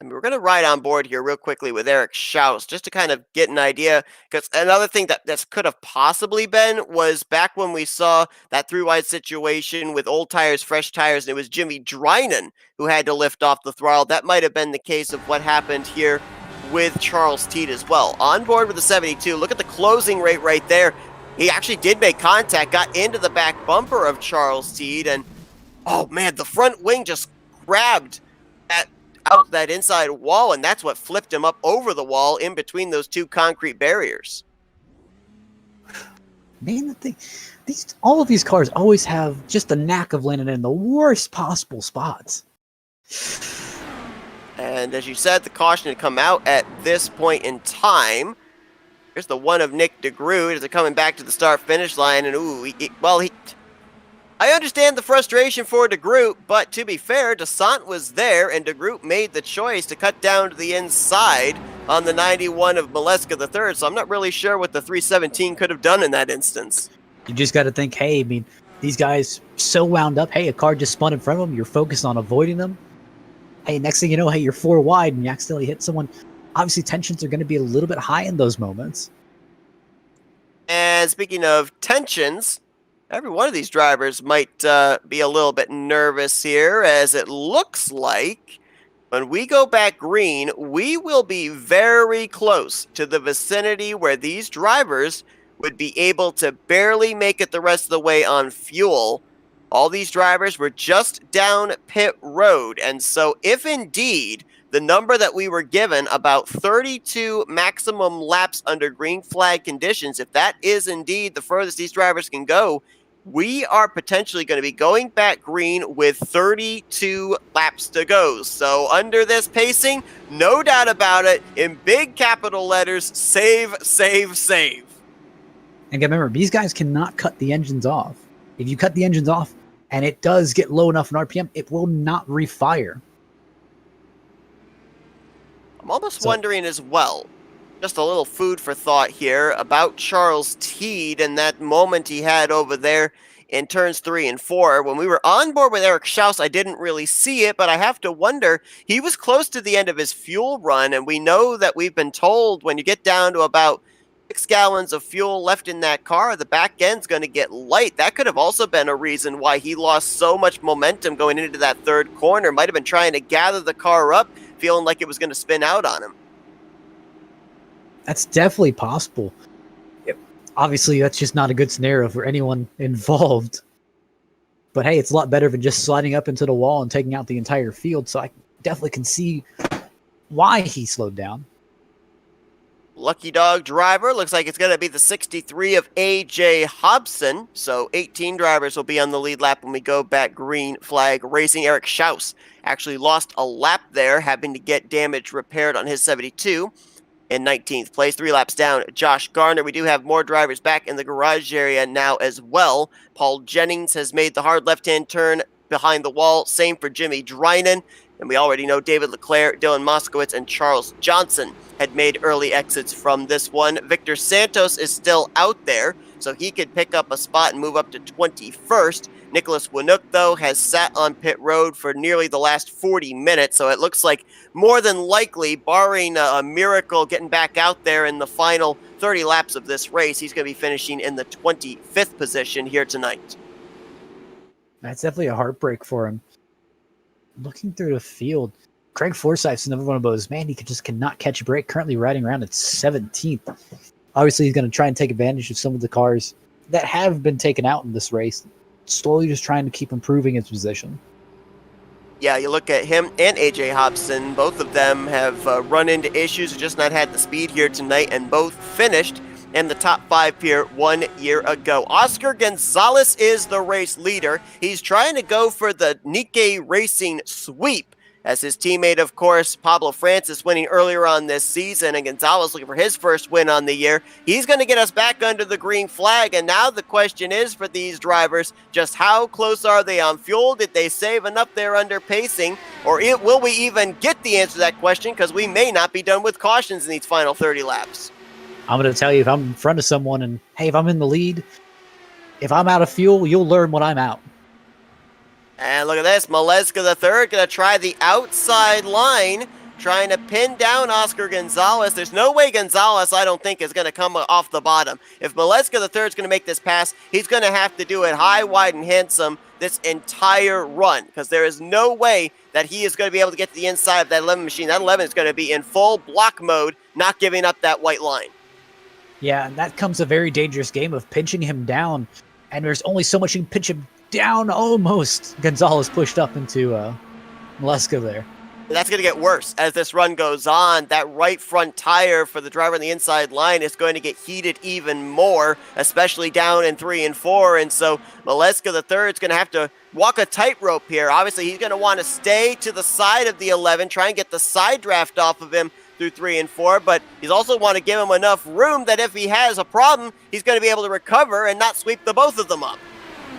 And we're going to ride on board here real quickly with Eric Schaus just to kind of get an idea. Because another thing that could have possibly been was back when we saw that three-wide situation with old tires, fresh tires, and it was Jimmy Drynan who had to lift off the throttle. That might have been the case of what happened here with Charles Teed as well. On board with the 72. Look at the closing rate right there. He actually did make contact, got into the back bumper of Charles Teed, and oh man, the front wing just grabbed out that inside wall, and that's what flipped him up over the wall in between those two concrete barriers. Man, the thing, all of these cars always have just a knack of landing in the worst possible spots. And as you said, the caution had come out at this point in time. Here's the one of Nick DeGroot as they're coming back to the start-finish line, and I understand the frustration for DeGroot, but to be fair, Desant was there, and DeGroot made the choice to cut down to the inside on the 91 of Maleska III, so I'm not really sure what the 317 could have done in that instance. You just got to think, hey, I mean, these guys so wound up. Hey, a car just spun in front of them. You're focused on avoiding them. Hey, next thing you know, hey, you're 4 wide and you accidentally hit someone. Obviously, tensions are going to be a little bit high in those moments. And speaking of tensions, every one of these drivers might be a little bit nervous here, as it looks like when we go back green, we will be very close to the vicinity where these drivers would be able to barely make it the rest of the way on fuel. All these drivers were just down pit road, and so if indeed the number that we were given, about 32 maximum laps under green flag conditions, if that is indeed the furthest these drivers can go, we are potentially going to be going back green with 32 laps to go. So under this pacing, no doubt about it, in big capital letters, save, save, save. And remember, these guys cannot cut the engines off. If you cut the engines off and it does get low enough in RPM, it will not refire. I'm almost wondering as well, just a little food for thought here, about Charles Teed and that moment he had over there in turns 3 and 4. When we were on board with Eric Schaus, I didn't really see it, but I have to wonder, he was close to the end of his fuel run, and we know that we've been told when you get down to about 6 gallons of fuel left in that car, the back end's going to get light. That could have also been a reason why he lost so much momentum going into that third corner. Might have been trying to gather the car up, feeling like it was going to spin out on him. That's definitely possible. Obviously, that's just not a good scenario for anyone involved. But hey, it's a lot better than just sliding up into the wall and taking out the entire field, so I definitely can see why he slowed down. Lucky dog driver, looks like it's going to be the 63 of A.J. Hobson. So 18 drivers will be on the lead lap when we go back green flag racing. Eric Schaus actually lost a lap there, having to get damage repaired on his 72 in 19th place. 3 laps down, Josh Garner. We do have more drivers back in the garage area now as well. Paul Jennings has made the hard left-hand turn behind the wall. Same for Jimmy Drynan. And we already know David Leclerc, Dylan Moskowitz, and Charles Johnson had made early exits from this one. Victor Santos is still out there, so he could pick up a spot and move up to 21st. Nicholas Winook, though, has sat on pit road for nearly the last 40 minutes, so it looks like more than likely, barring a miracle getting back out there in the final 30 laps of this race, he's going to be finishing in the 25th position here tonight. That's definitely a heartbreak for him. Looking through the field, Craig Forsyth's another one of those, man, he just cannot catch a break, currently riding around at 17th. Obviously, he's going to try and take advantage of some of the cars that have been taken out in this race, slowly just trying to keep improving his position. Yeah, you look at him and A.J. Hobson, both of them have run into issues, just not had the speed here tonight, and both finished in the top 5 here 1 year ago. Oscar Gonzalez is the race leader. He's trying to go for the Nikkei Racing sweep, as his teammate, of course, Pablo Francis, winning earlier on this season, and Gonzalez looking for his first win on the year. He's going to get us back under the green flag, and now the question is for these drivers, just how close are they on fuel? Did they save enough there under pacing? Or will we even get the answer to that question, because we may not be done with cautions in these final 30 laps? I'm going to tell you, if I'm in front of someone and, hey, if I'm in the lead, if I'm out of fuel, you'll learn when I'm out. And look at this, Maleska III going to try the outside line trying to pin down Oscar Gonzalez. There's no way Gonzalez, I don't think, is going to come off the bottom. If Maleska III is going to make this pass, he's going to have to do it high, wide, and handsome this entire run, because there is no way that he is going to be able to get to the inside of that 11 machine. That 11 is going to be in full block mode, not giving up that white line. Yeah, and that comes a very dangerous game of pinching him down, and there's only so much you can pinch him down. Almost Gonzalez pushed up into Maleska there. That's going to get worse as this run goes on. That right front tire for the driver on the inside line is going to get heated even more, especially down in 3 and 4. And so Maleska III is going to have to walk a tightrope here. Obviously, he's going to want to stay to the side of the 11, try and get the side draft off of him through 3 and 4, but he's also want to give him enough room that if he has a problem, he's going to be able to recover and not sweep the both of them up.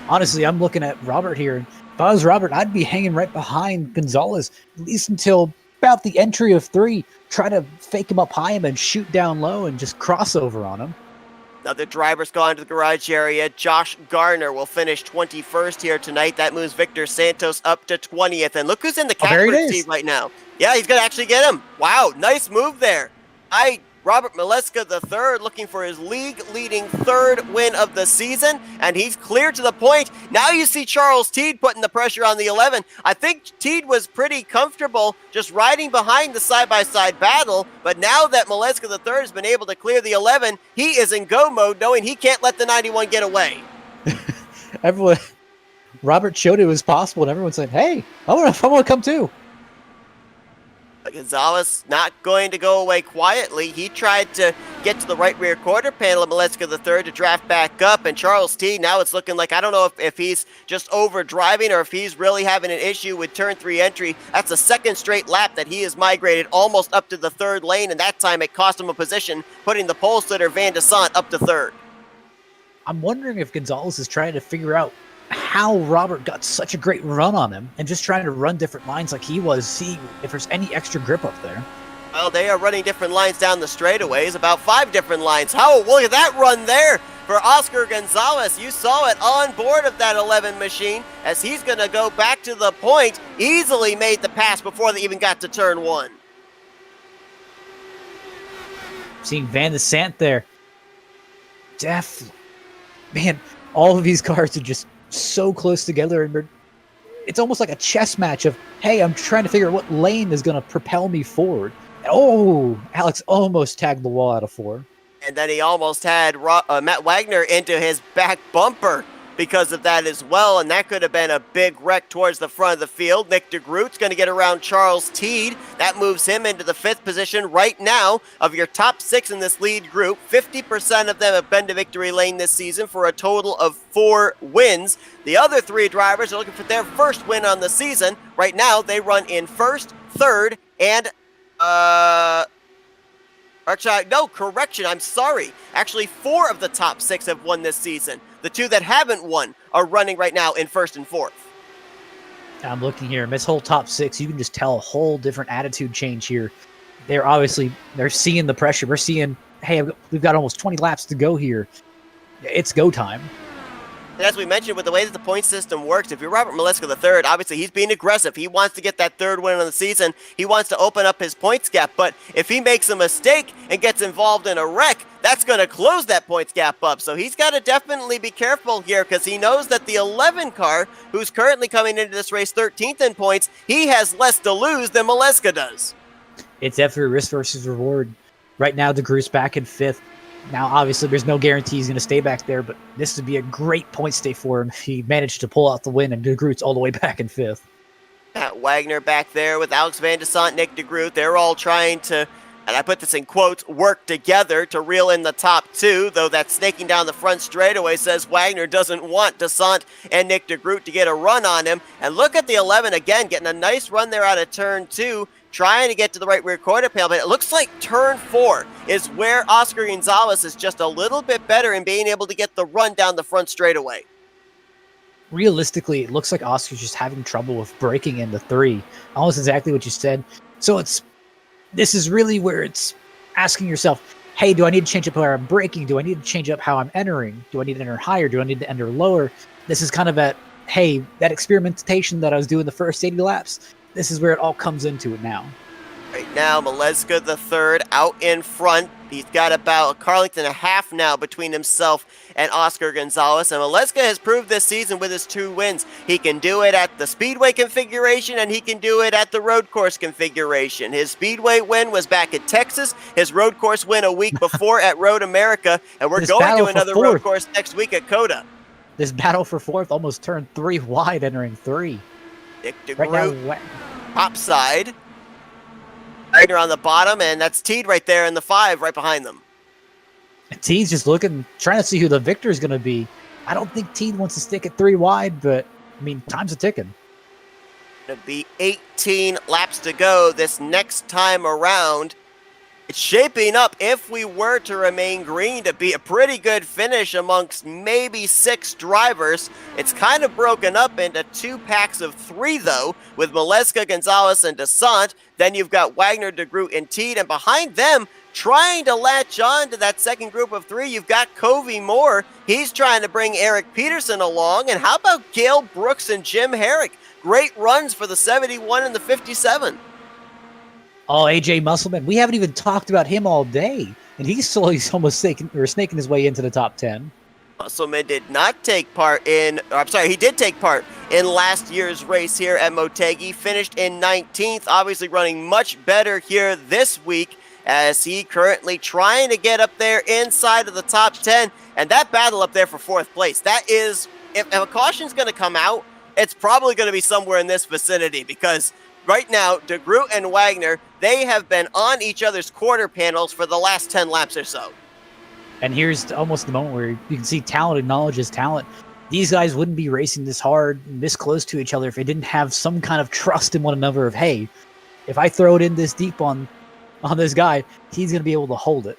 Honestly, I'm looking at Robert here. If I was Robert, I'd be hanging right behind Gonzalez, at least until about the entry of 3. Try to fake him up high and then shoot down low and just crossover on him. Now the driver's gone to the garage area. Josh Garner will finish 21st here tonight. That moves Victor Santos up to 20th. And look who's in the catbird seat right now. Yeah, he's going to actually get him. Wow, nice move there. Robert Maleska III looking for his league-leading 3rd win of the season, and he's clear to the point. Now you see Charles Teed putting the pressure on the 11. I think Teed was pretty comfortable just riding behind the side-by-side battle, but now that Maleska III has been able to clear the 11, he is in go mode, knowing he can't let the 91 get away. Robert showed it was possible, and everyone said, hey, I want to come too. Gonzalez not going to go away quietly. He tried to get to the right rear quarter panel of Maleska III to draft back up, and Charles T, now it's looking like, I don't know if he's just over driving or if he's really having an issue with turn 3 entry. That's the 2nd straight lap that he has migrated almost up to the 3rd lane, and that time it cost him a position, putting the pole sitter Van de Sant up to 3rd. I'm wondering if Gonzalez is trying to figure out how Robert got such a great run on him and just trying to run different lines like he was, see if there's any extra grip up there. Well, they are running different lines down the straightaways, about 5 different lines. How, look at that run there for Oscar Gonzalez. You saw it on board of that 11 machine as he's going to go back to the point, easily made the pass before they even got to turn 1. Seeing Van de Sant there. Man, all of these cars are just so close together, and it's almost like a chess match of, hey, I'm trying to figure out what lane is going to propel me forward. And, oh, Alex almost tagged the wall out of 4. And then he almost had Matt Wagner into his back bumper because of that as well, and that could have been a big wreck towards the front of the field. Nick DeGroot's going to get around Charles Teed. That moves him into the 5th position right now of your top 6 in this lead group. 50% of them have been to victory lane this season for a total of 4 wins. The other 3 drivers are looking for their 1st win on the season. Right now, they run in 1st, 3rd, and no, correction, I'm sorry. Actually, 4 of the top 6 have won this season. The 2 that haven't won are running right now in 1st and 4th. I'm looking here. This whole top 6, you can just tell a whole different attitude change here. They're seeing the pressure. We're seeing, hey, we've got almost 20 laps to go here. It's go time. And as we mentioned, with the way that the point system works, if you're Robert Maleska III, obviously he's being aggressive. He wants to get that 3rd win on the season. He wants to open up his points gap. But if he makes a mistake and gets involved in a wreck, that's going to close that points gap up. So he's got to definitely be careful here, because he knows that the 11 car, who's currently coming into this race 13th in points, he has less to lose than Maleska does. It's definitely risk versus reward. Right now, DeGroot's back in 5th. Now, obviously, there's no guarantee he's going to stay back there, but this would be a great point stay for him if he managed to pull out the win, and DeGroot's all the way back in 5th. Wagner back there with Alex Van de Sant, Nick DeGroot. They're all trying to, and I put this in quotes, work together to reel in the top 2, though that snaking down the front straightaway says Wagner doesn't want de Sant and Nick DeGroot to get a run on him. And look at the 11 again, getting a nice run there out of turn 2. Trying to get to the right rear quarter panel, but it looks like turn 4 is where Oscar Gonzalez is just a little bit better in being able to get the run down the front straightaway. Realistically, it looks like Oscar's just having trouble with breaking into 3. Almost exactly what you said. So this is really where it's asking yourself, hey, do I need to change up how I'm braking? Do I need to change up how I'm entering? Do I need to enter higher? Do I need to enter lower? This is kind of that experimentation that I was doing the first 80 laps. This is where it all comes into it now. Right now, Maleska the third out in front. He's got about a car length and a half now between himself and Oscar Gonzalez. And Maleska has proved this season with his 2 wins. He can do it at the Speedway configuration, and he can do it at the road course configuration. His Speedway win was back at Texas. His road course win a week before at Road America. And we're going to another road course next week at COTA. This battle for fourth almost turned 3 wide entering 3. Nick DeGroot, top side. Wagner on the bottom, and that's Teed right there in the 5 right behind them. And Teed's just looking, trying to see who the victor is going to be. I don't think Teed wants to stick at 3 wide, but, I mean, time's a ticking. It'll be 18 laps to go this next time around. It's shaping up, if we were to remain green, to be a pretty good finish amongst maybe 6 drivers. It's kind of broken up into 2 packs of 3, though, with Maleska, Gonzalez, and Desant. Then you've got Wagner, DeGroot, and Teed, and behind them, trying to latch on to that second group of 3, you've got Covey Moore. He's trying to bring Eric Peterson along. And how about Gale Brooks and Jim Herrick? Great runs for the 71 and the 57. Oh, AJ Musselman. We haven't even talked about him all day, and he's almost snaking his way into the top 10. Musselman did not take part in, he did take part in last year's race here at Motegi. Finished in 19th, obviously running much better here this week as he currently trying to get up there inside of the top 10. And that battle up there for 4th place, that is, if a caution's going to come out, it's probably going to be somewhere in this vicinity because right now, DeGroot and Wagner, they have been on each other's quarter panels for the last 10 laps or so. And here's almost the moment where you can see talent acknowledges talent. These guys wouldn't be racing this hard, this close to each other if they didn't have some kind of trust in one another of, hey, if I throw it in this deep on this guy, he's going to be able to hold it.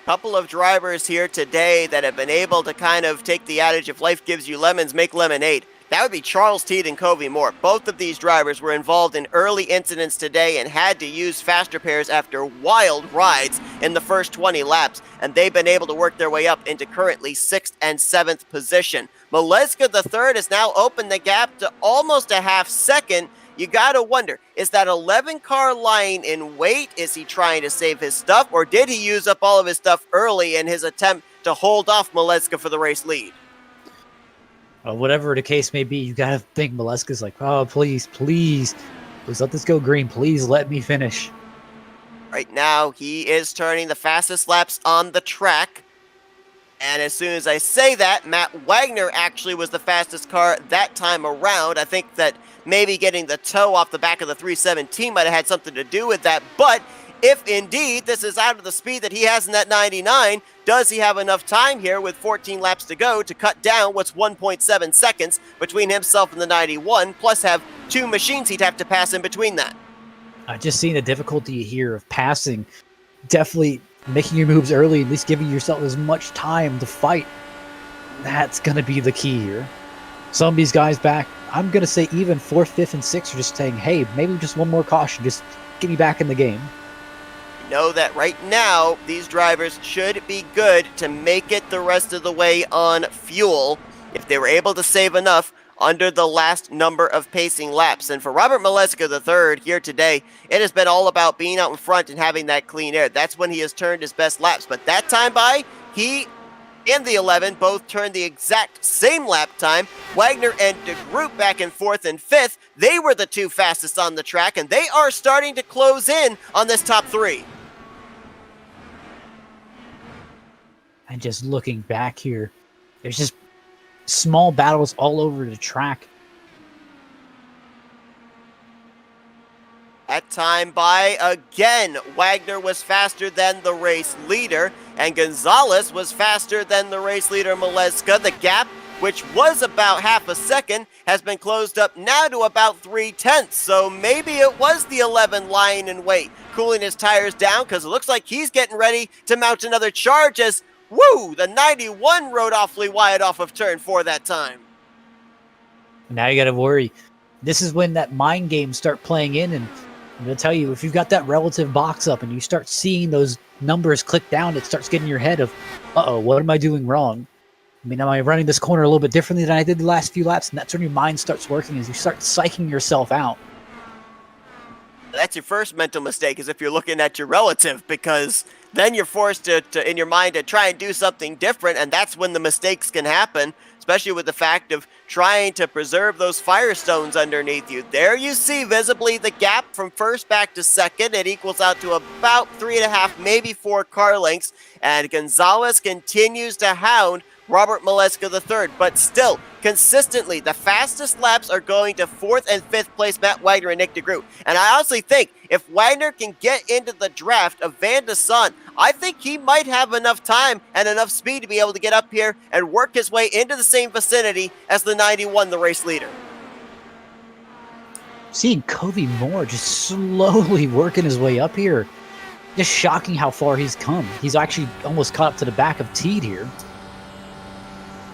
Couple of drivers here today that have been able to kind of take the adage, if life gives you lemons, make lemonade. That would be Charles Teed and Covey Moore. Both of these drivers were involved in early incidents today and had to use faster pairs after wild rides in the first 20 laps, and they've been able to work their way up into currently 6th and 7th position. Maleska the third has now opened the gap to almost a half second. You gotta wonder, is that 11 car lying in wait? Is he trying to save his stuff, or did he use up all of his stuff early in his attempt to hold off Maleska for the race lead? Whatever the case may be, you gotta think Maleska's like, oh, please let this go green. Please let me finish. Right now, he is turning the fastest laps on the track. And as soon as I say that, Matt Wagner actually was the fastest car that time around. I think that maybe getting the toe off the back of the 317 might have had something to do with that. But if indeed this is out of the speed that he has in that 99, does he have enough time here with 14 laps to go to cut down what's 1.7 seconds between himself and the 91, plus have 2 machines he'd have to pass in between that? I just seen the difficulty here of passing. Definitely making your moves early, at least giving yourself as much time to fight. That's going to be the key here. Some of these guys back, I'm going to say even 4th, 5th, and 6th are just saying, hey, maybe just one more caution. Just get me back in the game. Know that right now, these drivers should be good to make it the rest of the way on fuel if they were able to save enough under the last number of pacing laps. And for Robert Maleska III here today, it has been all about being out in front and having that clean air. That's when he has turned his best laps. But that time by, he and the 11 both turned the exact same lap time. Wagner and DeGroot back in 4th and 5th. They were the 2 fastest on the track, and they are starting to close in on this top 3. And just looking back here, there's just small battles all over the track. That time by again, Wagner was faster than the race leader, and Gonzalez was faster than the race leader Maleska. The gap, which was about half a second, has been closed up now to about 0.3. So maybe it was the 11 lying in wait, cooling his tires down, because it looks like he's getting ready to mount another charge as woo! The 91 rode awfully wide off of turn 4 that time. Now you got to worry. This is when that mind games start playing in, and I'm going to tell you, if you've got that relative box up and you start seeing those numbers click down, it starts getting in your head of, uh-oh, what am I doing wrong? I mean, am I running this corner a little bit differently than I did the last few laps? And that's when your mind starts working, as you start psyching yourself out. That's your first mental mistake, is if you're looking at your relative, because then you're forced to in your mind to try and do something different, and that's when the mistakes can happen, especially with the fact of trying to preserve those Firestones underneath you. There you see visibly the gap from first back to second. It equals out to about 3.5, maybe 4 car lengths, and Gonzalez continues to hound Robert Maleska III, but still, consistently, the fastest laps are going to 4th and 5th place Matt Wagner and Nick DeGroot. And I honestly think if Wagner can get into the draft of Van de Son, I think he might have enough time and enough speed to be able to get up here and work his way into the same vicinity as the 91, the race leader. Seeing Covey Moore just slowly working his way up here, just shocking how far he's come. He's actually almost caught up to the back of Teed here.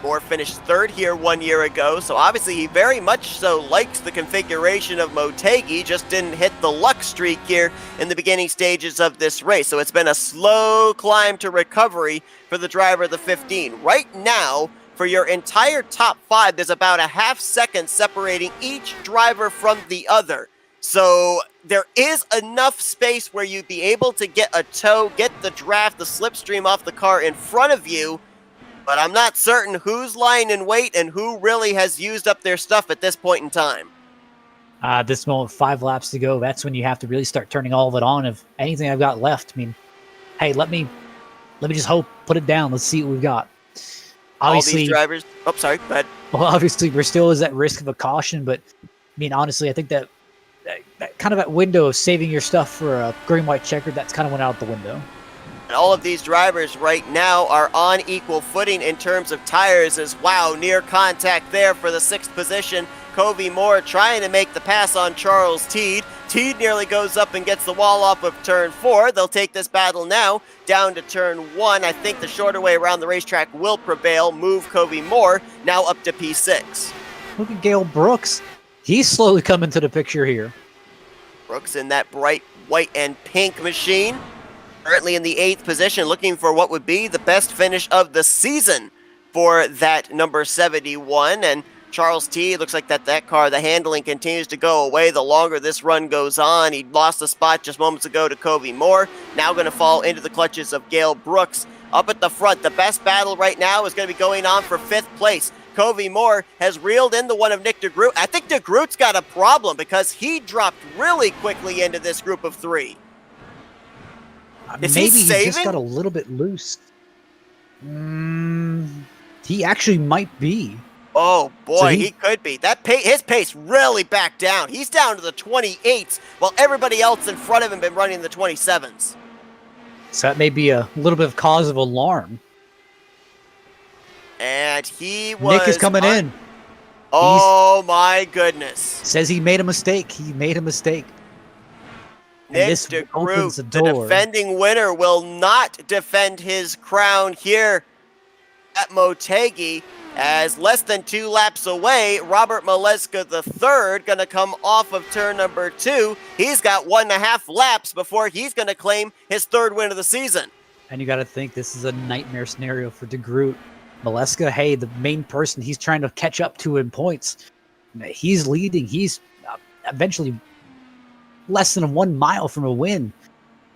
Moore finished 3rd here 1 year ago, so obviously he very much so likes the configuration of Motegi, just didn't hit the luck streak here in the beginning stages of this race. So it's been a slow climb to recovery for the driver of the 15. Right now, for your entire top 5, there's about a half second separating each driver from the other. So there is enough space where you'd be able to get a tow, get the draft, the slipstream off the car in front of you, but I'm not certain who's lying in wait and who really has used up their stuff at this point in time. At this moment, 5 laps to go. That's when you have to really start turning all of it on. If anything I've got left, I mean, hey, let me just hope, put it down. Let's see what we've got. Obviously, all these drivers. Oh, sorry. Go ahead. Well, obviously, we're still is at risk of a caution, but I mean, honestly, I think that kind of that window of saving your stuff for a green-white checkered, that's kind of went out the window. And all of these drivers right now are on equal footing in terms of tires as wow, near contact there for the 6th position. Covey Moore trying to make the pass on Charles Teed. Teed nearly goes up and gets the wall off of turn 4. They'll take this battle now down to turn 1. I think the shorter way around the racetrack will prevail, move Covey Moore now up to P6. Look at Gale Brooks. He's slowly coming to the picture here. Brooks in that bright white and pink machine. Currently in the 8th position, looking for what would be the best finish of the season for that number 71. And Charles T, looks like that car, the handling continues to go away the longer this run goes on. He lost the spot just moments ago to Covey Moore. Now going to fall into the clutches of Gale Brooks. Up at the front, the best battle right now is going to be going on for 5th place. Covey Moore has reeled in the one of Nick DeGroot. I think DeGroot's got a problem because he dropped really quickly into this group of 3. Is Maybe he he just got a little bit loose. He actually might be. Oh boy, So he could be. His pace really backed down. He's down to the 28s, while everybody else in front of him been running the 27s. So that may be a little bit of cause of alarm. And he was... Nick is coming in. Oh my goodness. Says he made a mistake. He made a mistake. Nick this opens DeGroot, the the door. defending winner, will not defend his crown here at Motegi, as less than 2 laps away, Robert Maleska III going to come off of turn number 2. He's got 1.5 laps before he's going to claim his 3rd win of the season. And you got to think this is a nightmare scenario for DeGroot. Maleska, hey, the main person he's trying to catch up to in points. He's leading. He's eventually less than 1 mile from a win.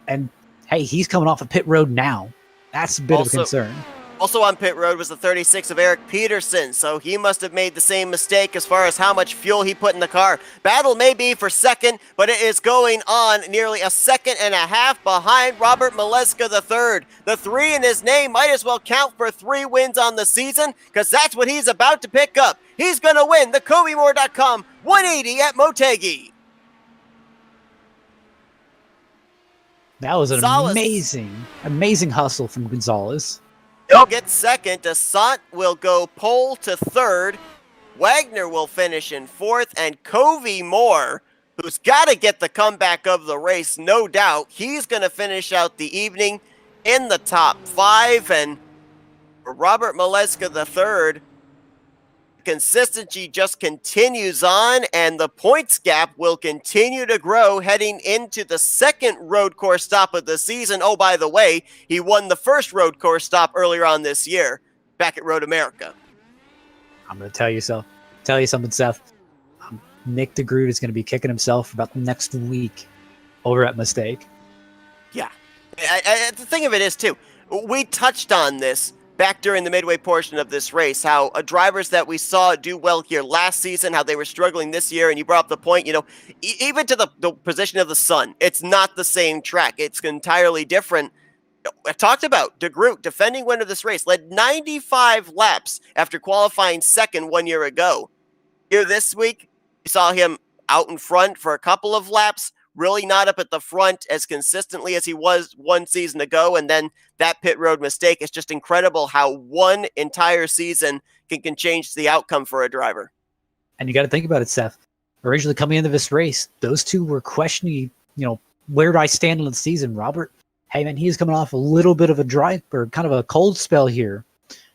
And, hey, he's coming off a pit road now. That's a bit of a concern. Also on pit road was the 36 of Eric Peterson, so he must have made the same mistake as far as how much fuel he put in the car. Battle may be for 2nd, but it is going on nearly a 1.5 seconds behind Robert Maleska III. The 3 in his name might as well count for 3 wins on the season, because that's what he's about to pick up. He's going to win the CoveyMoore.com 180 at Motegi. That was an Gonzalez. amazing hustle from Gonzalez. He'll get 2nd. Desant will go pole to 3rd. Wagner will finish in 4th. And Covey Moore, who's got to get the comeback of the race, no doubt, he's going to finish out the evening in the top 5. And for Robert Maleska III, consistency just continues on, and the points gap will continue to grow heading into the 2nd road course stop of the season. Oh, by the way, he won the 1st road course stop earlier on this year back at Road America. I'm going to tell you something, Seth. Nick DeGroot is going to be kicking himself for about the next week. over at Mistake. Yeah. The thing of it is, too, we touched on this back during the midway portion of this race, how drivers that we saw do well here last season, how they were struggling this year, and you brought up the point, even to the position of the sun, it's not the same track. It's entirely different. I talked about De Groot, defending winner of this race, led 95 laps after qualifying second 1 year ago. Here this week, you saw him out in front for a couple of laps, really not up at the front as consistently as he was one season ago. And then that pit road mistake. It's just incredible how one entire season can change the outcome for a driver. And you got to think about it, Seth. Originally coming into this race, those two were questioning, where do I stand in the season? Robert, hey man, he's coming off a little bit of a dry or kind of a cold spell here.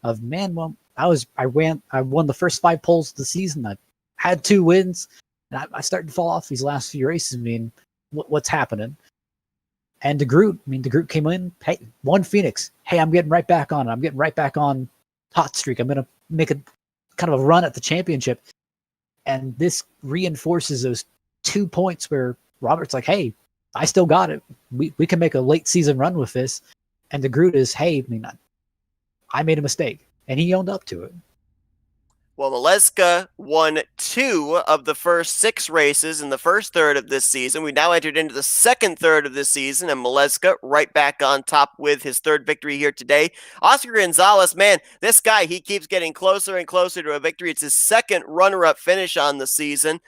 I won the first 5 poles of the season. I had 2 wins, and I started to fall off these last few races. I mean, what's happening? And De Groot came in, hey, won Phoenix. Hey, I'm getting right back on it. I'm getting right back on hot streak. I'm going to make a kind of a run at the championship. And this reinforces those 2 points where Robert's like, hey, I still got it. We can make a late season run with this. And De Groot is, hey, I made a mistake. And he owned up to it. Well, Maleska won 2 of the first 6 races in the first third of this season. We now entered into the second third of this season, and Maleska right back on top with his 3rd victory here today. Oscar Gonzalez, man, this guy, he keeps getting closer and closer to a victory. It's his 2nd runner-up finish on the season.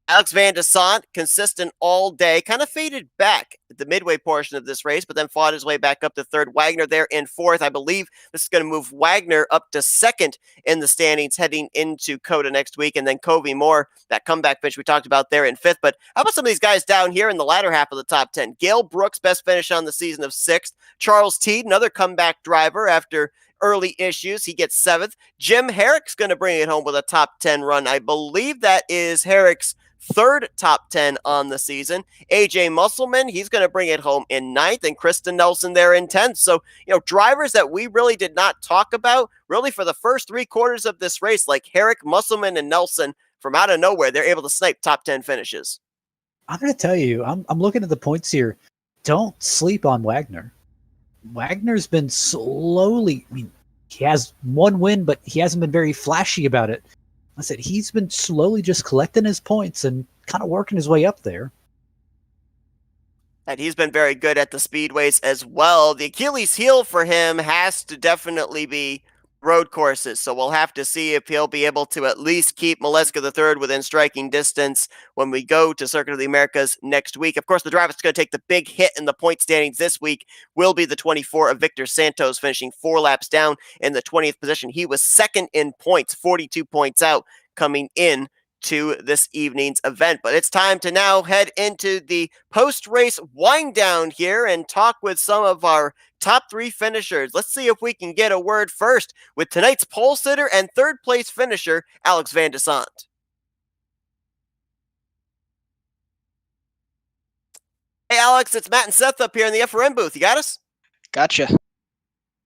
Alex Van de Sant, consistent all day, kind of faded back at the midway portion of this race, but then fought his way back up to 3rd. Wagner there in 4th. I believe this is going to move Wagner up to 2nd in the standings heading into COTA next week. And then Covey Moore, that comeback finish we talked about there in 5th. But how about some of these guys down here in the latter half of the top 10? Gail Brooks, best finish on the season of 6th. Charles Teed, another comeback driver after early issues. He gets 7th. Jim Herrick's going to bring it home with a top 10 run. I believe that is Herrick's 3rd top 10 on the season. AJ Musselman, he's going to bring it home in 9th, and Kristen Nelson there in 10th. So, drivers that we really did not talk about really for the first 3 quarters of this race, like Herrick, Musselman, and Nelson, from out of nowhere, they're able to snipe top 10 finishes. I'm going to tell you, I'm looking at the points here. Don't sleep on Wagner. Wagner's been slowly, he has 1 win, but he hasn't been very flashy about it. I said he's been slowly just collecting his points and kind of working his way up there. And he's been very good at the speedways as well. The Achilles heel for him has to definitely be road courses. So we'll have to see if he'll be able to at least keep Maleska III within striking distance when we go to Circuit of the Americas next week. Of course, the driver that's going to take the big hit in the point standings this week will be the 24 of Victor Santos, finishing 4 laps down in the 20th position. He was 2nd in points, 42 points out coming in to this evening's event. But it's time to now head into the post-race wind down here and talk with some of our top 3 finishers. Let's see if we can get a word first with tonight's pole sitter and 3rd place finisher, Alex Van de Sant. Hey Alex, it's Matt and Seth up here in the FRM booth. You got us? Gotcha.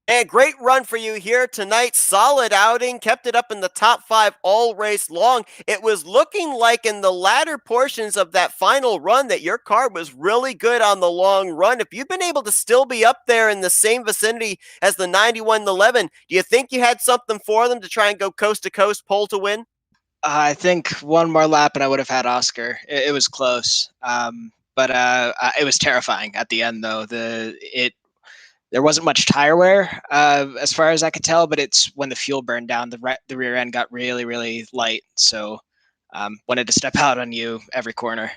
And great run for you here tonight. Solid outing. Kept it up in the top 5 all race long. It was looking like in the latter portions of that final run that your car was really good on the long run. If you've been able to still be up there in the same vicinity as the 91-11, do you think you had something for them to try and go coast to coast, pole to win? I think 1 more lap and I would have had Oscar. It was close. But it was terrifying at the end, though. There wasn't much tire wear as far as I could tell, but it's when the fuel burned down, the rear end got really, really light. So wanted to step out on you every corner.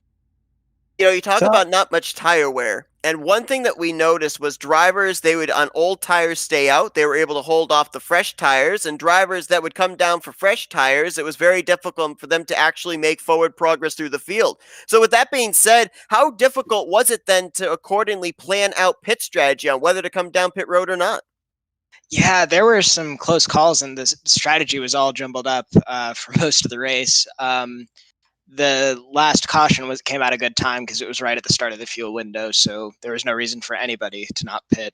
You talk about not much tire wear. And one thing that we noticed was drivers, they would on old tires stay out. They were able to hold off the fresh tires. And drivers that would come down for fresh tires, it was very difficult for them to actually make forward progress through the field. So with that being said, how difficult was it then to accordingly plan out pit strategy on whether to come down pit road or not? Yeah, there were some close calls, and the strategy was all jumbled up for most of the race. The last caution came at a good time because it was right at the start of the fuel window, so there was no reason for anybody to not pit.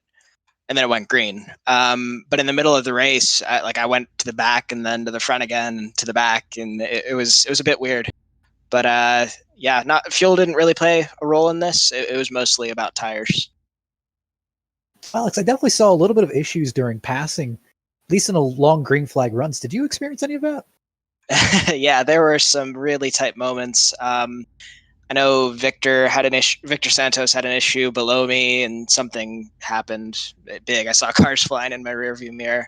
And then it went green. But in the middle of the race, I went to the back and then to the front again, and to the back, and it was a bit weird. But yeah, not fuel didn't really play a role in this. It was mostly about tires. Alex, I definitely saw a little bit of issues during passing, at least in the long green flag runs. Did you experience any of that? Yeah, there were some really tight moments. I know Victor had an issue. Victor Santos had an issue below me, and something happened big. I saw cars flying in my rearview mirror,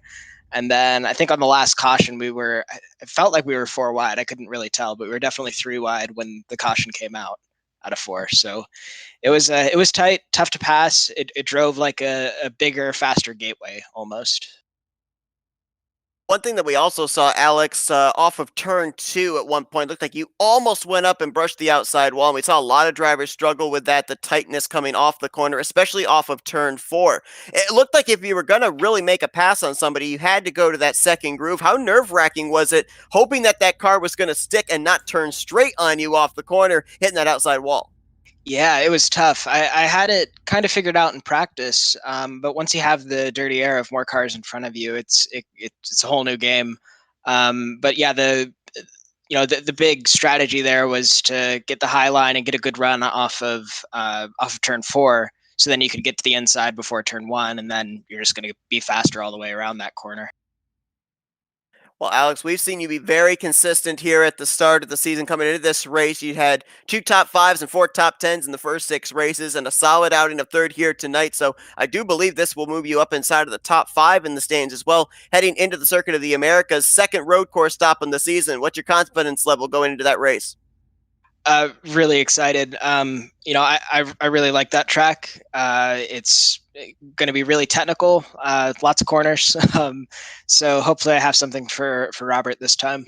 and then I think on the last caution, it felt like we were 4 wide. I couldn't really tell, but we were definitely 3 wide when the caution came out of 4. So it was tight, tough to pass. It drove like a bigger, faster gateway almost. One thing that we also saw, Alex, off of turn 2 at one point, looked like you almost went up and brushed the outside wall. And we saw a lot of drivers struggle with that, the tightness coming off the corner, especially off of turn 4. It looked like if you were going to really make a pass on somebody, you had to go to that second groove. How nerve-wracking was it, hoping that that car was going to stick and not turn straight on you off the corner, hitting that outside wall? Yeah, it was tough. I had it kind of figured out in practice, but once you have the dirty air of more cars in front of you, it's a whole new game. But yeah, the big strategy there was to get the high line and get a good run off of turn 4, so then you could get to the inside before turn 1, and then you're just going to be faster all the way around that corner. Well, Alex, we've seen you be very consistent here at the start of the season. Coming into this race, you had 2 top 5s and 4 top 10s in the first 6 races and a solid outing of third here tonight. So I do believe this will move you up inside of the top 5 in the stands as well, heading into the Circuit of the Americas, second road course stop in the season. What's your confidence level going into that race? Really excited. I really like that track. It's going to be really technical, lots of corners. So hopefully I have something for Robert this time.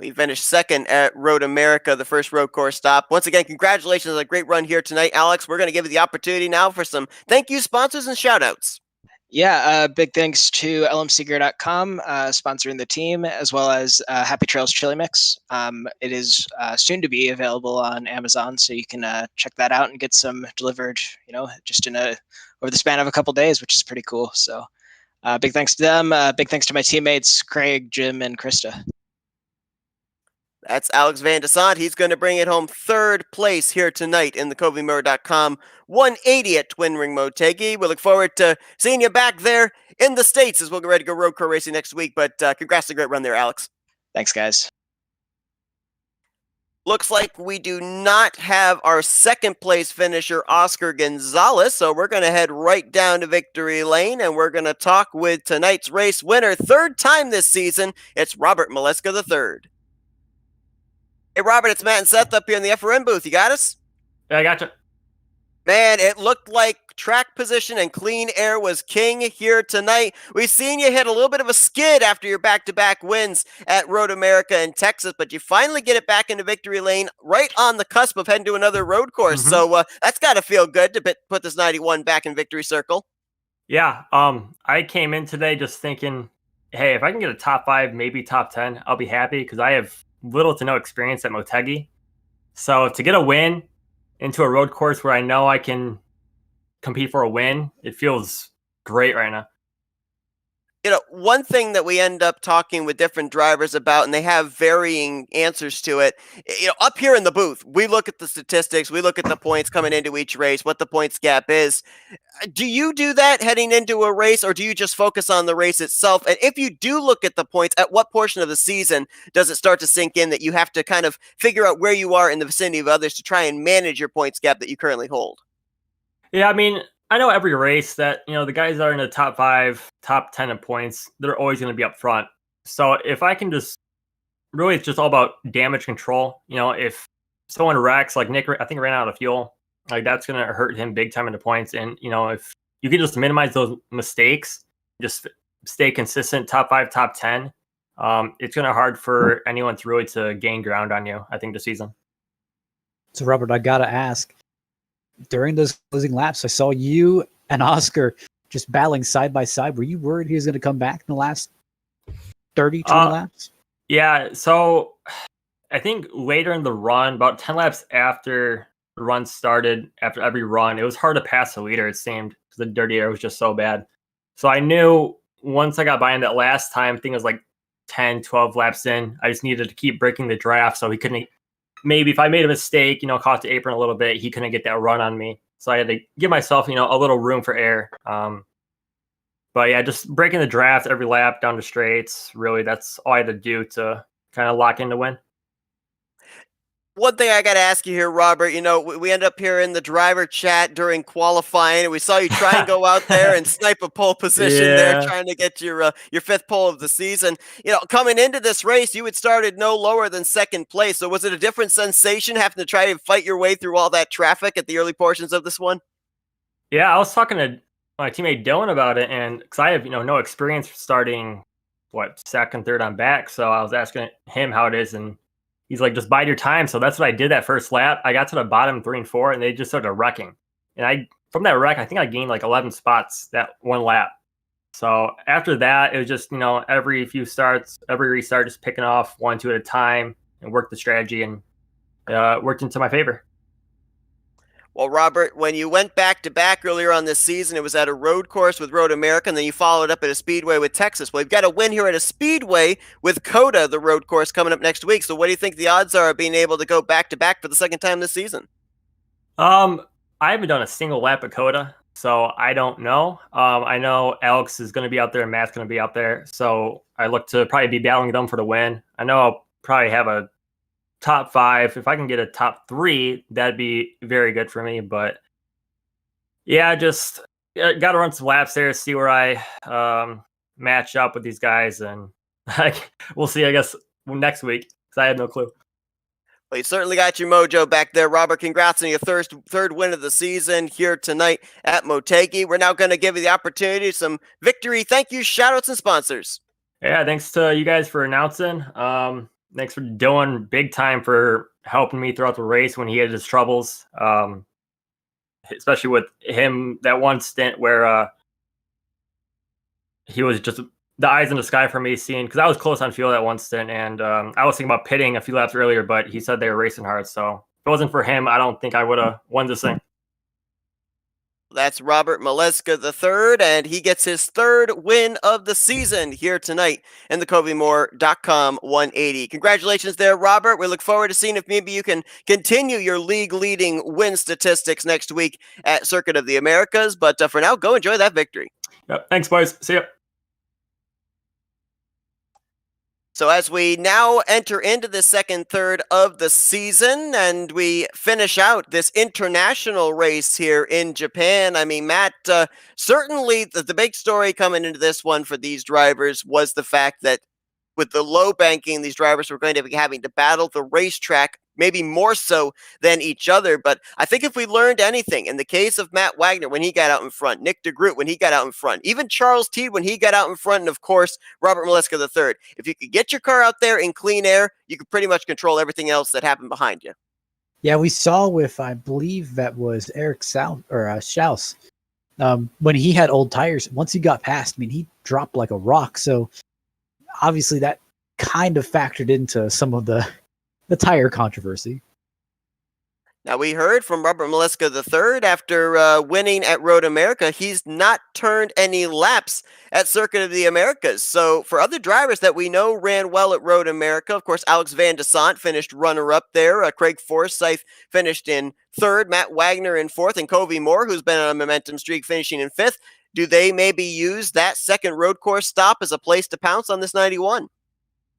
He finished second at Road America, the first road course stop. Once again, congratulations on a great run here tonight. Alex, we're going to give you the opportunity now for some thank you sponsors and shout outs. Yeah, big thanks to lmcgear.com sponsoring the team, as well as Happy Trails Chili Mix. It is soon to be available on Amazon, so you can check that out and get some delivered, just over the span of a couple days, which is pretty cool. So big thanks to them. Big thanks to my teammates, Craig, Jim, and Krista. That's Alex Van Desant. He's going to bring it home third place here tonight in the CoveyMotor.com 180 at Twin Ring Motegi. We look forward to seeing you back there in the States as we'll get ready to go road car racing next week. But congrats on a great run there, Alex. Thanks, guys. Looks like we do not have our second place finisher, Oscar Gonzalez. So we're going to head right down to victory lane and we're going to talk with tonight's race winner, third time this season. It's Robert Maleska III. Hey, Robert, it's Matt and Seth up here in the FRN booth. You got us? Yeah, I gotcha. Man, it looked like track position and clean air was king here tonight. We've seen you hit a little bit of a skid after your back-to-back wins at Road America and Texas, but you finally get it back into victory lane right on the cusp of heading to another road course. Mm-hmm. So that's got to feel good to put this 91 back in victory circle. Yeah, I came in today just thinking, hey, if I can get a top 5, maybe top 10, I'll be happy because I have little to no experience at Motegi. So to get a win into a road course where I know I can compete for a win, it feels great right now. One thing that we end up talking with different drivers about, and they have varying answers to it, up here in the booth, we look at the statistics, we look at the points coming into each race, what the points gap is. Do you do that heading into a race, or do you just focus on the race itself? And if you do look at the points, at what portion of the season does it start to sink in that you have to kind of figure out where you are in the vicinity of others to try and manage your points gap that you currently hold? Yeah, I mean, I know every race that, the guys that are in the top 5, top 10 in points, they're always going to be up front. So if I can really, it's just all about damage control. If someone wrecks, like Nick, I think ran out of fuel, like that's going to hurt him big time in the points. And, if you can just minimize those mistakes, just stay consistent, top 5, top 10, it's going to hard for anyone to really to gain ground on you, I think, this season. So, Robert, I got to ask, during those closing laps, I saw you and Oscar just battling side by side. Were you worried he was going to come back in the last 30, 20 laps? Yeah, so I think later in the run, about 10 laps after the run started, after every run, it was hard to pass the leader, it seemed, because the dirty air was just so bad. So I knew once I got by him that last time, I think it was like 10, 12 laps in, I just needed to keep breaking the draft so he couldn't maybe if I made a mistake, caught the apron a little bit, he couldn't get that run on me. So I had to give myself, a little room for error. But yeah, just breaking the draft every lap down the straights. Really, that's all I had to do to kind of lock in to win. One thing I got to ask you here, Robert, we end up here in the driver chat during qualifying, and we saw you try and go out there and snipe a pole position there, trying to get your fifth pole of the season. Coming into this race, you had started no lower than second place. So was it a different sensation having to try to fight your way through all that traffic at the early portions of this one? Yeah, I was talking to my teammate Dylan about it, and because I have no experience starting second, third on back, so I was asking him how it is, and he's like, just bide your time. So that's what I did that first lap. I got to the bottom 3 and 4, and they just started wrecking. And from that wreck, I think I gained like 11 spots that one lap. So after that, it was just, every few starts, every restart, just picking off 1, 2 at a time and worked the strategy, and worked into my favor. Well, Robert, when you went back-to-back earlier on this season, it was at a road course with Road America, and then you followed up at a speedway with Texas. Well, you've got a win here at a speedway with COTA, the road course, coming up next week. So what do you think the odds are of being able to go back-to-back for the second time this season? I haven't done a single lap at COTA, so I don't know. I know Alex is going to be out there and Matt's going to be out there, so I look to probably be battling them for the win. I know I'll probably have a top 5. If I can get a top 3, that'd be very good for me. But yeah, just got to run some laps there, see where I match up with these guys, and we'll see, I guess, next week, because I have no clue. Well, you certainly got your mojo back there, Robert. Congrats on your third win of the season here tonight at Motegi. We're now going to give you the opportunity, some victory thank you, shout-outs, and sponsors. Yeah, thanks to you guys for announcing. Thanks for Dylan, big time, for helping me throughout the race when he had his troubles, especially with him, that one stint where he was just the eyes in the sky for me, seeing, because I was close on fuel that one stint, and I was thinking about pitting a few laps earlier, but he said they were racing hard. So if it wasn't for him, I don't think I would have won this thing. That's Robert Maleska III, and he gets his third win of the season here tonight in the CoveyMoore.com 180. Congratulations there, Robert. We look forward to seeing if maybe you can continue your league-leading win statistics next week at Circuit of the Americas. But for now, go enjoy that victory. Yep. Thanks, boys. See ya. So as we now enter into the second third of the season and we finish out this international race here in Japan, I mean, Matt, certainly the big story coming into this one for these drivers was the fact that with the low banking, these drivers were going to be having to battle the racetrack, maybe more so than each other. But I think if we learned anything, in the case of Matt Wagner when he got out in front, Nick DeGroot when he got out in front, even Charles Teed when he got out in front, and of course, Robert Maleska III, if you could get your car out there in clean air, you could pretty much control everything else that happened behind you. Yeah, we saw with, I believe that was Eric Schaus, when he had old tires, once he got past, I mean, he dropped like a rock. So obviously that kind of factored into some of the tire controversy. Now, we heard from Robert Maleska III after winning at Road America, he's not turned any laps at Circuit of the Americas. So for other drivers that we know ran well at Road America, of course, Alex Van de Sant finished runner-up there. Craig Forsyth finished in third, Matt Wagner in fourth, and Covey Moore, who's been on a momentum streak, finishing in fifth. Do they maybe use that second road course stop as a place to pounce on this 91?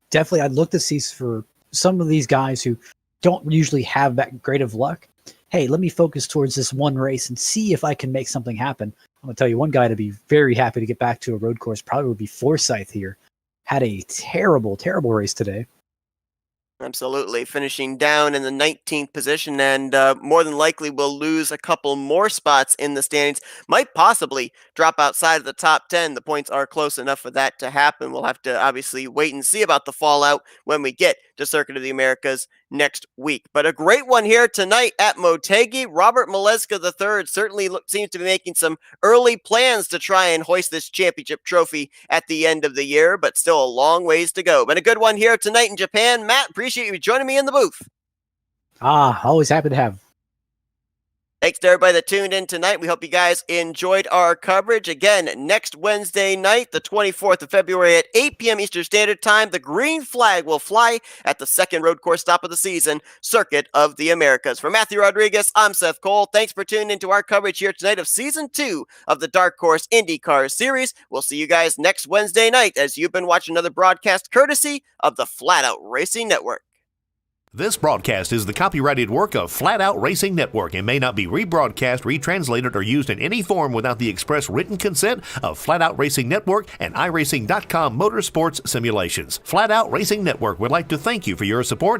Definitely, I'd look to see for some of these guys who don't usually have that great of luck. Hey, let me focus towards this one race and see if I can make something happen. I'm going to tell you, one guy to be very happy to get back to a road course probably would be Forsyth here. Had a terrible, terrible race today. Absolutely. Finishing down in the 19th position, and more than likely will lose a couple more spots in the standings. Might possibly drop outside of the top 10. The points are close enough for that to happen. We'll have to obviously wait and see about the fallout when we get to Circuit of the Americas next week. But a great one here tonight at Motegi. Robert Maleska III certainly seems to be making some early plans to try and hoist this championship trophy at the end of the year, but still a long ways to go. But a good one here tonight in Japan. Matt, appreciate you joining me in the booth. Always happy to have. Thanks to everybody that tuned in tonight. We hope you guys enjoyed our coverage. Again, next Wednesday night, the 24th of February at 8 p.m. Eastern Standard Time, the green flag will fly at the second road course stop of the season, Circuit of the Americas. For Matthew Rodriguez, I'm Seth Cole. Thanks for tuning into our coverage here tonight of Season 2 of the Dark Horse IndyCar Series. We'll see you guys next Wednesday night as you've been watching another broadcast courtesy of the Flat Out Racing Network. This broadcast is the copyrighted work of Flat Out Racing Network and may not be rebroadcast, retranslated, or used in any form without the express written consent of Flat Out Racing Network and iRacing.com Motorsports Simulations. Flat Out Racing Network would like to thank you for your support